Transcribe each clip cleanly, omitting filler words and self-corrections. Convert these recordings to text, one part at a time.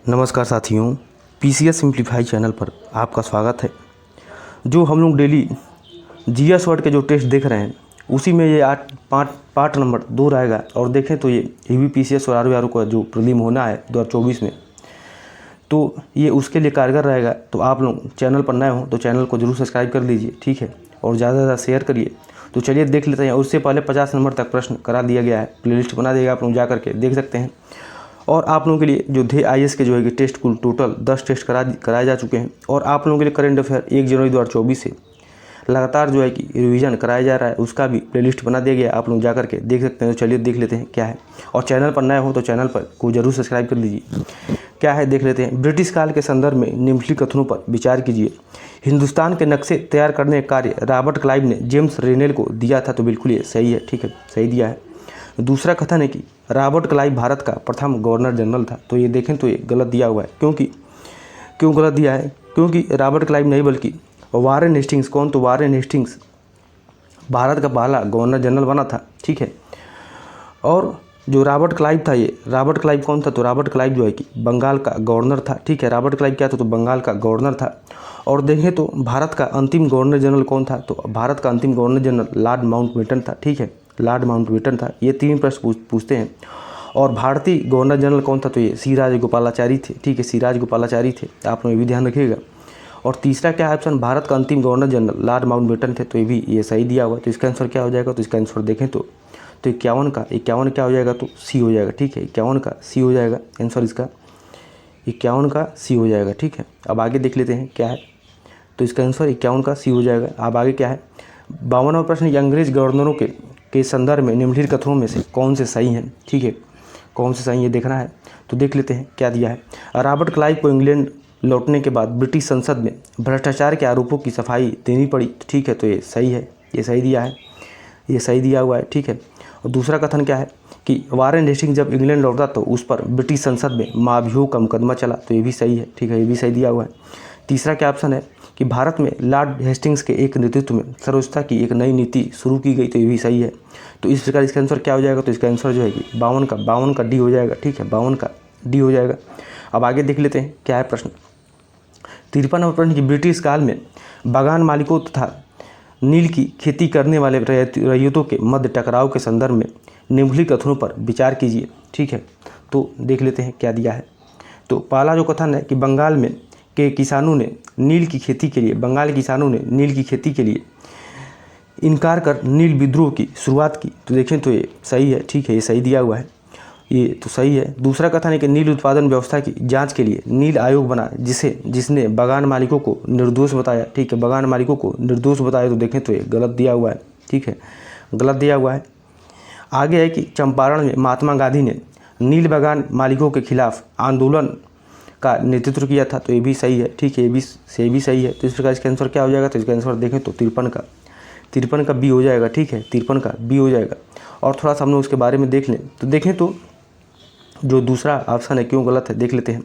नमस्कार साथियों, PCS simplify channel पर आपका स्वागत है। जो हम लोग डेली जीएस वर्ड के जो टेस्ट देख रहे हैं उसी में ये पार्ट नंबर 2 रहेगा। और देखें तो ये यूपीपीसीएस और आरओ का जो प्रीलिम होना है 2024 में, तो ये उसके लिए कारगर रहेगा। तो आप लोग चैनल पर नए हो तो चैनल को जरूर सब्सक्राइब कर लीजिए, ठीक है, और ज़्यादा से ज़्यादा शेयर करिए। तो चलिए देख लेते हैं। उससे पहले 50 नंबर तक प्रश्न करा दिया गया है, प्लेलिस्ट बना दिएगा, आप लोग जा करके देख सकते हैं। और आप लोगों के लिए जो थे आईएएस के जो है कि टेस्ट कुल टोटल 10 टेस्ट कराए जा चुके हैं। और आप लोगों के लिए करंट अफेयर 1 जनवरी 2024 से लगातार जो है कि रिवीजन कराया जा रहा है, उसका भी प्लेलिस्ट बना दिया गया, आप लोग जा करके देख सकते हैं। तो चलिए देख लेते हैं क्या है। और चैनल पर नए हो तो चैनल पर को जरूर सब्सक्राइब कर लीजिए। क्या है देख लेते हैं। ब्रिटिश काल के संदर्भ में निम्नलिखित कथनों पर विचार कीजिए। हिंदुस्तान के नक्शे तैयार करने का कार्य रॉबर्ट क्लाइव ने जेम्स रेनेल को दिया था। तो बिल्कुल ये सही है, ठीक है, सही दिया है। दूसरा कथन है कि रॉबर्ट क्लाइव भारत का प्रथम गवर्नर जनरल था। तो ये देखें तो ये गलत दिया हुआ है। क्यों गलत दिया है? क्योंकि रॉबर्ट क्लाइव नहीं बल्कि वारेन हेस्टिंग्स। कौन? तो वारेन हेस्टिंग्स भारत का पहला गवर्नर जनरल बना था, ठीक है। और जो रॉबर्ट क्लाइव था, ये रॉबर्ट क्लाइव कौन था? तो रॉबर्ट क्लाइव जो है कि बंगाल का गवर्नर था, ठीक है। रॉबर्ट क्लाइव क्या था? तो बंगाल का गवर्नर था। और देखें तो भारत का अंतिम गवर्नर जनरल कौन था? तो भारत का अंतिम गवर्नर जनरल लॉर्ड माउंटबेटन था, ठीक है, लॉर्ड माउंटबेटन था। ये 3 प्रश्न पूछते हैं। और भारतीय गवर्नर जनरल कौन था? तो ये सी राजगोपालाचारी थे, ठीक है, सी राजगोपालाचारी थे। आप लोग ये भी ध्यान रखिएगा। और तीसरा क्या है ऑप्शन? भारत का अंतिम गवर्नर जनरल लॉर्ड माउंटबेटन थे। तो ये भी ये सही दिया हुआ है। तो इसका आंसर क्या हो जाएगा? तो इसका आंसर देखें तो 51 क्या हो जाएगा? तो सी हो जाएगा, ठीक है, 51 का सी हो जाएगा आंसर इसका। 51 का सी हो जाएगा, ठीक है। अब आगे देख लेते हैं क्या है। तो इसका आंसर 51 का सी हो जाएगा। अब आगे क्या है? 52वां प्रश्न, ये अंग्रेज गवर्नरों के संदर्भ में निम्नलिखित कथनों में से कौन से सही हैं, ठीक है, कौन से सही ये देखना है। तो देख लेते हैं क्या दिया है। रॉबर्ट क्लाइव को इंग्लैंड लौटने के बाद ब्रिटिश संसद में भ्रष्टाचार के आरोपों की सफाई देनी पड़ी, ठीक है। तो ये सही है, ये सही दिया है, ये सही दिया हुआ है, ठीक है। और दूसरा कथन क्या है कि वारेन हेस्टिंग्स जब इंग्लैंड लौटा तो उस पर ब्रिटिश संसद में महाभियोग का मुकदमा चला। तो ये भी सही है, ठीक है, ये भी सही दिया हुआ है। तीसरा क्या ऑप्शन है कि भारत में लॉर्ड हेस्टिंग्स के एक नेतृत्व में सर्वोच्चता की एक नई नीति शुरू की गई। तो ये भी सही है। तो इस प्रकार इसका आंसर क्या हो जाएगा? तो इसका आंसर जो है कि 52 का डी हो जाएगा, ठीक है, 52 का डी हो जाएगा। अब आगे देख लेते हैं क्या है प्रश्न। 53 नंबर प्रश्न की ब्रिटिश काल में बागान मालिकों तथा नील की खेती करने वाले रैयतों के मध्य टकराव के संदर्भ में निम्नलिखित कथनों पर विचार कीजिए, ठीक है। तो देख लेते हैं क्या दिया है। तो पहला जो कथन है कि बंगाल में के किसानों ने नील की खेती के लिए, बंगाल के किसानों ने नील की खेती के लिए इनकार कर नील विद्रोह की शुरुआत की। तो देखें तो ये सही है, ठीक है, ये सही दिया हुआ है, ये तो सही है। दूसरा कथन है कि नील उत्पादन व्यवस्था की जांच के लिए नील आयोग बना जिसने बागान मालिकों को निर्दोष बताया, ठीक है, बागान मालिकों को निर्दोष बताया। तो देखें तो ये गलत दिया हुआ है, ठीक है, गलत दिया हुआ है। आगे है कि चंपारण में महात्मा गांधी ने नील बागान मालिकों के खिलाफ आंदोलन का नेतृत्व किया था। तो ये भी सही है, ठीक है, ये भी सही है। तो इस प्रकार इसका आंसर क्या हो जाएगा? तो इसका आंसर देखें तो 53 का बी हो जाएगा, ठीक है, 53 का बी हो जाएगा। और थोड़ा सा हम लोग उसके बारे में देख लें तो देखें तो जो दूसरा ऑप्शन है क्यों गलत है देख लेते हैं।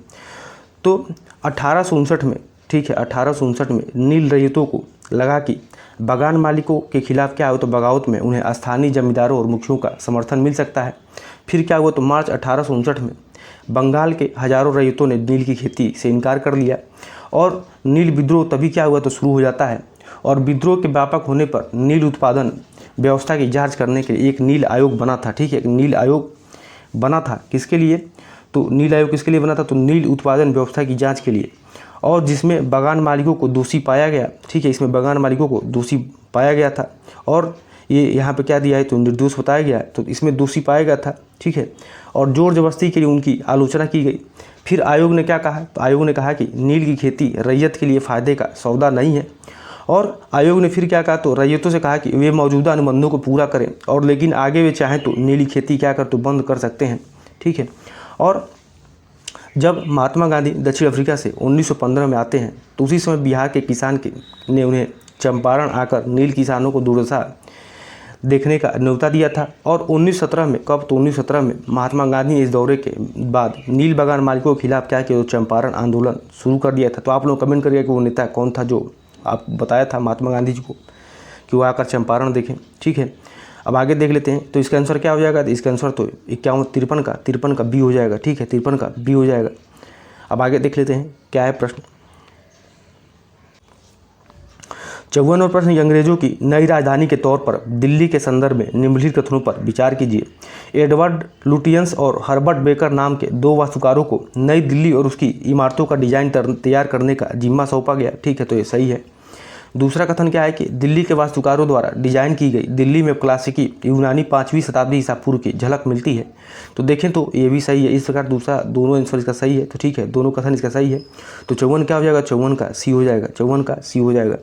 तो 1859 में, ठीक है, 1859 में नील रैयतों को लगा कि बागान मालिकों के खिलाफ क्या हो तो बगावत में उन्हें स्थानीय जमींदारों और मुखियों का समर्थन मिल सकता है। फिर क्या हुआ? तो मार्च 1859 में बंगाल के हजारों रैयतों ने नील की खेती से इनकार कर लिया। और नील विद्रोह तभी क्या हुआ? तो शुरू हो जाता है। और विद्रोह के व्यापक होने पर नील उत्पादन व्यवस्था की जांच करने के लिए एक नील आयोग बना था, ठीक है, एक नील आयोग बना था। किसके लिए? तो नील आयोग किसके लिए बना था? तो नील उत्पादन व्यवस्था की जांच के लिए। और जिसमें बागान मालिकों को दोषी पाया गया, ठीक है, इसमें बागान मालिकों को दोषी पाया गया था। और ये यहाँ पे क्या दिया है? तो निर्दोष बताया गया है। तो इसमें दोषी पाया गया था, ठीक है। और जोर जबरदस्ती के लिए उनकी आलोचना की गई। फिर आयोग ने क्या कहा? तो आयोग ने कहा कि नील की खेती रैयत के लिए फ़ायदे का सौदा नहीं है। और आयोग ने फिर क्या कहा? तो रैयतों से कहा कि वे मौजूदा अनुबंधों को पूरा करें और लेकिन आगे वे चाहें तो नीली खेती क्या कर तो बंद कर सकते हैं, ठीक है। और जब महात्मा गांधी दक्षिण अफ्रीका से 1915 में आते हैं तो उसी समय बिहार के किसान ने उन्हें चंपारण आकर नील किसानों को दुर्दशा देखने का न्योता दिया था। और 1917 में, कब? तो 1917 में महात्मा गांधी ने इस दौरे के बाद नील बागान मालिकों के खिलाफ क्या किया? तो चंपारण आंदोलन शुरू कर दिया था। तो आप लोग कमेंट करिए कि वो नेता कौन था जो आप बताया था महात्मा गांधी जी को कि वो आकर चंपारण देखें, ठीक है। अब आगे देख लेते हैं। तो इसका आंसर क्या हो जाएगा? तो इसका आंसर तो 53 का बी हो जाएगा, ठीक है, 53 का बी हो जाएगा। अब आगे देख लेते हैं क्या है प्रश्न। 54वां प्रश्न, अंग्रेजों की नई राजधानी के तौर पर दिल्ली के संदर्भ में निम्नलिखित कथनों पर विचार कीजिए। एडवर्ड लुटियंस और हर्बर्ट बेकर नाम के दो वास्तुकारों को नई दिल्ली और उसकी इमारतों का डिजाइन तैयार करने का जिम्मा सौंपा गया। ठीक है, तो ये सही है। दूसरा कथन क्या है कि दिल्ली के वास्तुकारों द्वारा डिजाइन की गई दिल्ली में क्लासिकी यूनानी 5वीं शताब्दी ईसा पूर्व की झलक मिलती है। तो देखें तो ये भी सही है। इस प्रकार दूसरा दोनों आंसर इसका सही है। तो ठीक है, दोनों कथन इसका सही है। तो 54 क्या हो जाएगा, 54 का सी हो जाएगा, 54 का सी हो जाएगा।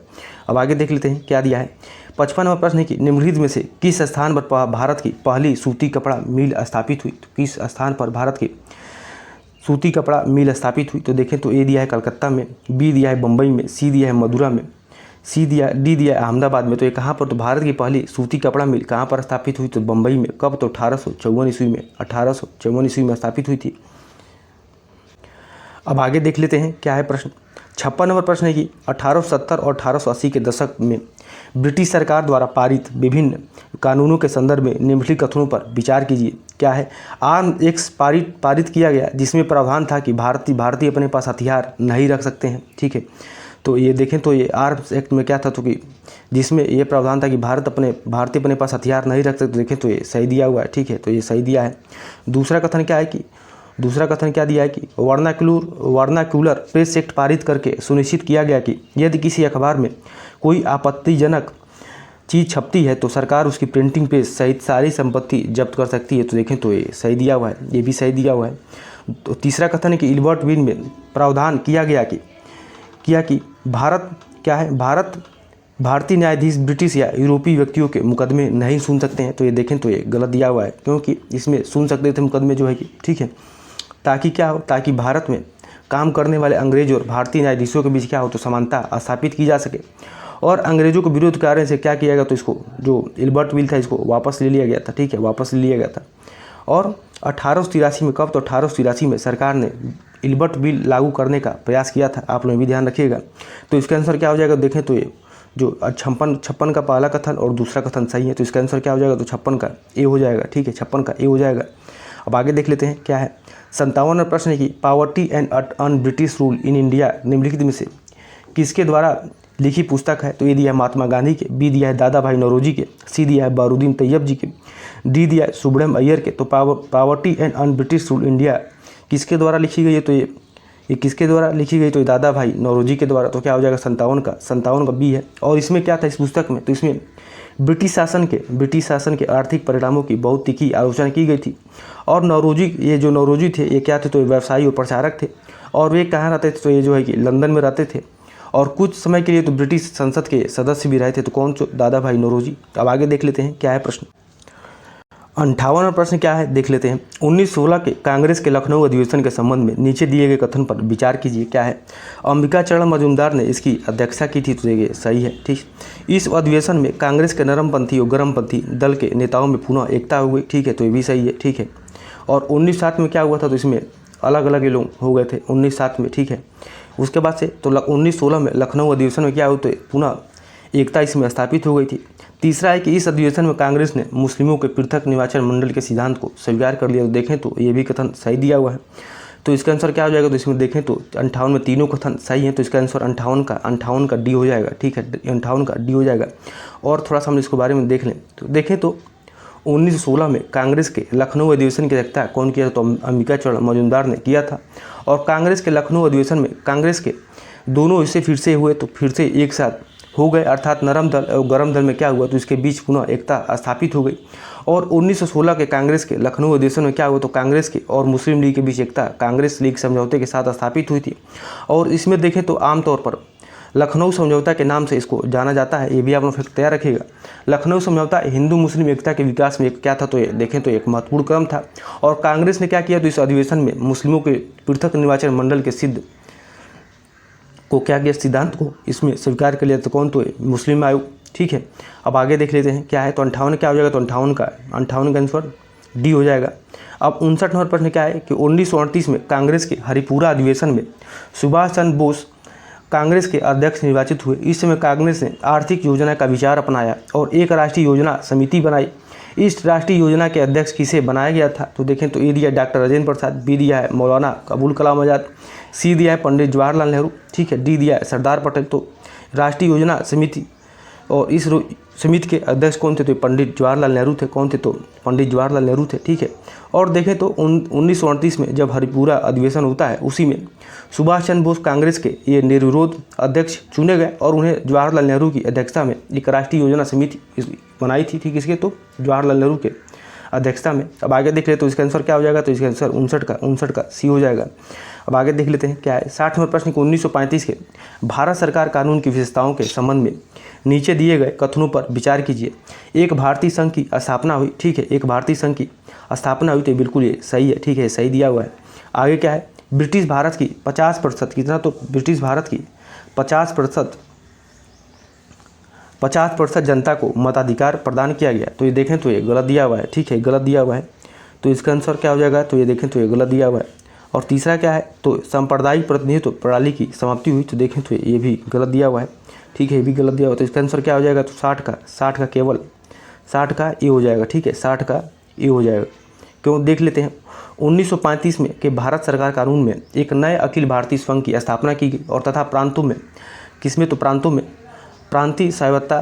अब आगे देख लेते हैं क्या दिया है। 55वां प्रश्न है कि निम्नलिखित में से किस स्थान पर भारत की पहली सूती कपड़ा मिल स्थापित हुई। तो किस स्थान पर भारत की सूती कपड़ा मिल स्थापित हुई। तो देखें तो ए दिया है कलकत्ता में, बी दिया है बम्बई में, सी दिया है मदुरा में, डी दिया है अहमदाबाद में। तो ये कहाँ पर, तो भारत की पहली सूती कपड़ा मिल कहाँ पर स्थापित हुई, तो बम्बई में। कब, तो 1854 ईस्वी में, 1854 ईस्वी में स्थापित हुई थी। अब आगे देख लेते हैं क्या है प्रश्न। 56 नंबर प्रश्न है कि 1870 और 1880 के दशक में ब्रिटिश सरकार द्वारा पारित विभिन्न कानूनों के संदर्भ में निम्नलिखित कथनों पर विचार कीजिए। क्या है, आर्म एक्ट पारित किया गया जिसमें प्रावधान था कि भारतीय अपने पास हथियार नहीं रख सकते हैं। ठीक है, तो ये देखें तो ये आर्म्स एक्ट में क्या था, तो कि जिसमें ये प्रावधान था कि भारतीय अपने पास हथियार नहीं रख सकते। देखें तो ये सही दिया हुआ है। ठीक है, तो ये सही दिया है। दूसरा कथन क्या दिया है कि वर्नाक्यूलर प्रेस एक्ट पारित करके सुनिश्चित किया गया कि यदि किसी अखबार में कोई आपत्तिजनक चीज़ छपती है तो सरकार उसकी प्रिंटिंग प्रेस सहित सारी संपत्ति जब्त कर सकती है। तो देखें तो ये सही दिया हुआ है, ये भी सही दिया हुआ है। तो तीसरा कथन है कि इल्बर्ट विल में प्रावधान किया कि भारतीय न्यायाधीश ब्रिटिश या यूरोपीय व्यक्तियों के मुकदमे नहीं सुन सकते हैं। तो ये देखें तो ये गलत दिया हुआ है, क्योंकि इसमें सुन सकते थे मुकदमे जो है कि, ठीक है, ताकि क्या हो, ताकि भारत में काम करने वाले अंग्रेज और भारतीय न्यायाधीशों के बीच क्या हो, तो समानता स्थापित की जा सके। और अंग्रेजों को विरोध कार्य से क्या किया गया, तो इसको जो इल्बर्ट विल था इसको वापस ले लिया गया था। ठीक है, वापस ले लिया गया था। और 1883 में, कब, तो 1883 में सरकार ने इल्बर्ट विल लागू करने का प्रयास किया था। आप लोग भी ध्यान रखिएगा। तो इसका आंसर क्या हो जाएगा, देखें तो ये जो 56 का पहला कथन और दूसरा कथन सही है। तो इसका आंसर क्या हो जाएगा, तो 56 का ए हो जाएगा। ठीक है, 56 का ए हो जाएगा। अब आगे देख लेते हैं क्या है। 57वां प्रश्न है कि poverty and un British rule in India निम्नलिखित में से किसके द्वारा लिखी पुस्तक है। तो ये दिया है महात्मा गांधी के, बी दिया है दादा भाई नौरोजी के, सी दिया है बारूदीन तैयब जी के, डी दिया है सुब्रह्मण्यम अय्यर के। तो poverty and un British rule India किसके द्वारा लिखी गई है, तो ये किसके द्वारा लिखी गई, तो दादा भाई नौरोजी के द्वारा। तो क्या हो जाएगा, 57 का बी है। और इसमें क्या था इस पुस्तक में, तो इसमें ब्रिटिश शासन के आर्थिक परिणामों की बहुत तीखी आलोचना की गई थी। और नौरोजी थे, ये क्या थे, तो व्यवसायी और प्रचारक थे। और वे कहाँ रहते थे, तो ये जो है कि लंदन में रहते थे। और कुछ समय के लिए तो ब्रिटिश संसद के सदस्य भी रहे थे। तो कौन, दादा भाई नौरोजी। अब आगे देख लेते हैं क्या है प्रश्न। 58वां प्रश्न क्या है, देख लेते हैं। 1916 के कांग्रेस के लखनऊ अधिवेशन के संबंध में नीचे दिए गए कथन पर विचार कीजिए। क्या है, अंबिका चरण मजूमदार ने इसकी अध्यक्षता की थी। तो देखिए सही है। ठीक, इस अधिवेशन में कांग्रेस के नरमपंथी और गर्मपंथी दल के नेताओं में पुनः एकता हो गई। ठीक है, तो ये भी सही है। ठीक है, और 1907 में क्या हुआ था, तो इसमें अलग अलग ये लोग हो गए थे 1907 में। ठीक है, उसके बाद से तो 1916 में लखनऊ अधिवेशन में क्या हुआ, तो पुनः एकता इसमें स्थापित हो गई थी। तीसरा है कि इस अधिवेशन में कांग्रेस ने मुस्लिमों के पृथक निर्वाचन मंडल के सिद्धांत को स्वीकार कर लिया। तो देखें तो ये भी कथन सही दिया हुआ है। तो इसका आंसर क्या हो जाएगा, तो इसमें देखें तो 58 में तीनों कथन सही हैं। तो इसका आंसर 58 का डी हो जाएगा। ठीक है, 58 का डी हो जाएगा। और थोड़ा सा हम इसके बारे में देख लें तो देखें तो 1916 में कांग्रेस के लखनऊ अधिवेशन की अध्यक्षता कौन किया था, तो अंबिका चरण मजूमदार ने किया था। और कांग्रेस के लखनऊ अधिवेशन में कांग्रेस के दोनों हिस्से फिर से हुए, तो फिर से एक साथ हो गए, अर्थात नरम दल और गर्म दल में क्या हुआ, तो इसके बीच पुनः एकता स्थापित हो गई। और 1916 के कांग्रेस के लखनऊ अधिवेशन में क्या हुआ, तो कांग्रेस के और मुस्लिम लीग के बीच एकता कांग्रेस लीग समझौते के साथ स्थापित हुई थी। और इसमें देखें तो आमतौर पर लखनऊ समझौता के नाम से इसको जाना जाता है। ये भी आप लोग फिर तैयार रखिएगा। लखनऊ समझौता हिंदू मुस्लिम एकता के विकास में एक क्या था, तो ये देखें तो एक महत्वपूर्ण कदम था। और कांग्रेस ने क्या किया, तो इस अधिवेशन में मुस्लिमों के पृथक निर्वाचन मंडल के सिद्धांत को इसमें स्वीकार कर लिया। तो कौन, तो मुस्लिम आयोग। ठीक है, अब आगे देख लेते हैं क्या है। तो 58 क्या हो जाएगा, तो 58 का आंसर डी हो जाएगा। अब 59 नंबर प्रश्न क्या है कि 1938 में कांग्रेस के हरिपुरा अधिवेशन में सुभाष चंद्र बोस कांग्रेस के अध्यक्ष निर्वाचित हुए। इस समय कांग्रेस ने आर्थिक योजना का विचार अपनाया और एक राष्ट्रीय योजना समिति बनाई। इस राष्ट्रीय योजना के अध्यक्ष किसे बनाया गया था? तो देखें तो ए दिया है डॉक्टर राजेंद्र प्रसाद, बी दिया है मौलाना अबुल कलाम आज़ाद, सी दिया है पंडित जवाहरलाल नेहरू, ठीक है, डी दिया है सरदार पटेल। तो राष्ट्रीय योजना समिति और इस समिति के अध्यक्ष कौन थे? तो पंडित जवाहरलाल नेहरू थे। कौन थे? तो पंडित जवाहरलाल नेहरू थे, ठीक है। और देखें तो 1938 में जब हरिपुरा अधिवेशन होता है, उसी में सुभाष चंद्र बोस कांग्रेस के ये निर्विरोध अध्यक्ष चुने गए और उन्हें जवाहरलाल नेहरू की अध्यक्षता में एक राष्ट्रीय योजना समिति बनाई थी, ठीक, इसके तो जवाहरलाल नेहरू के अध्यक्षता में। अब आगे देख ले तो इसका आंसर क्या हो जाएगा? तो इसका आंसर 59 का सी हो जाएगा। अब आगे देख लेते हैं क्या है 60 नंबर प्रश्न को 1935 के भारत सरकार कानून की विशेषताओं के संबंध में नीचे दिए गए कथनों पर विचार कीजिए। एक भारतीय संघ की स्थापना हुई, ठीक है, एक भारतीय संघ की स्थापना हुई, तो बिल्कुल ये सही है, ठीक है, सही दिया हुआ है। आगे क्या है? ब्रिटिश भारत की 50% कितना? तो ब्रिटिश भारत की 50% जनता को मताधिकार प्रदान किया गया, तो ये देखें तो ये गलत दिया हुआ है, ठीक है, गलत दिया हुआ है। तो इसका आंसर क्या हो जाएगा? तो ये देखें तो ये गलत दिया हुआ है। और तीसरा क्या है? तो सांप्रदायिक प्रतिनिधित्व प्रणाली की समाप्ति हुई, तो देखें तो ये भी गलत दिया हुआ है, ठीक है, ये भी गलत दिया हुआ है। तो इसका आंसर क्या हो जाएगा? तो 60 का केवल 60 का ये हो जाएगा, ठीक है, 60 का ये हो जाएगा। क्यों? देख लेते हैं 1935 में कि भारत सरकार कानून में एक नए अखिल भारतीय संघ की स्थापना की गई और तथा प्रांतों में किसमें? तो प्रांतों में प्रांतीय स्वायत्तता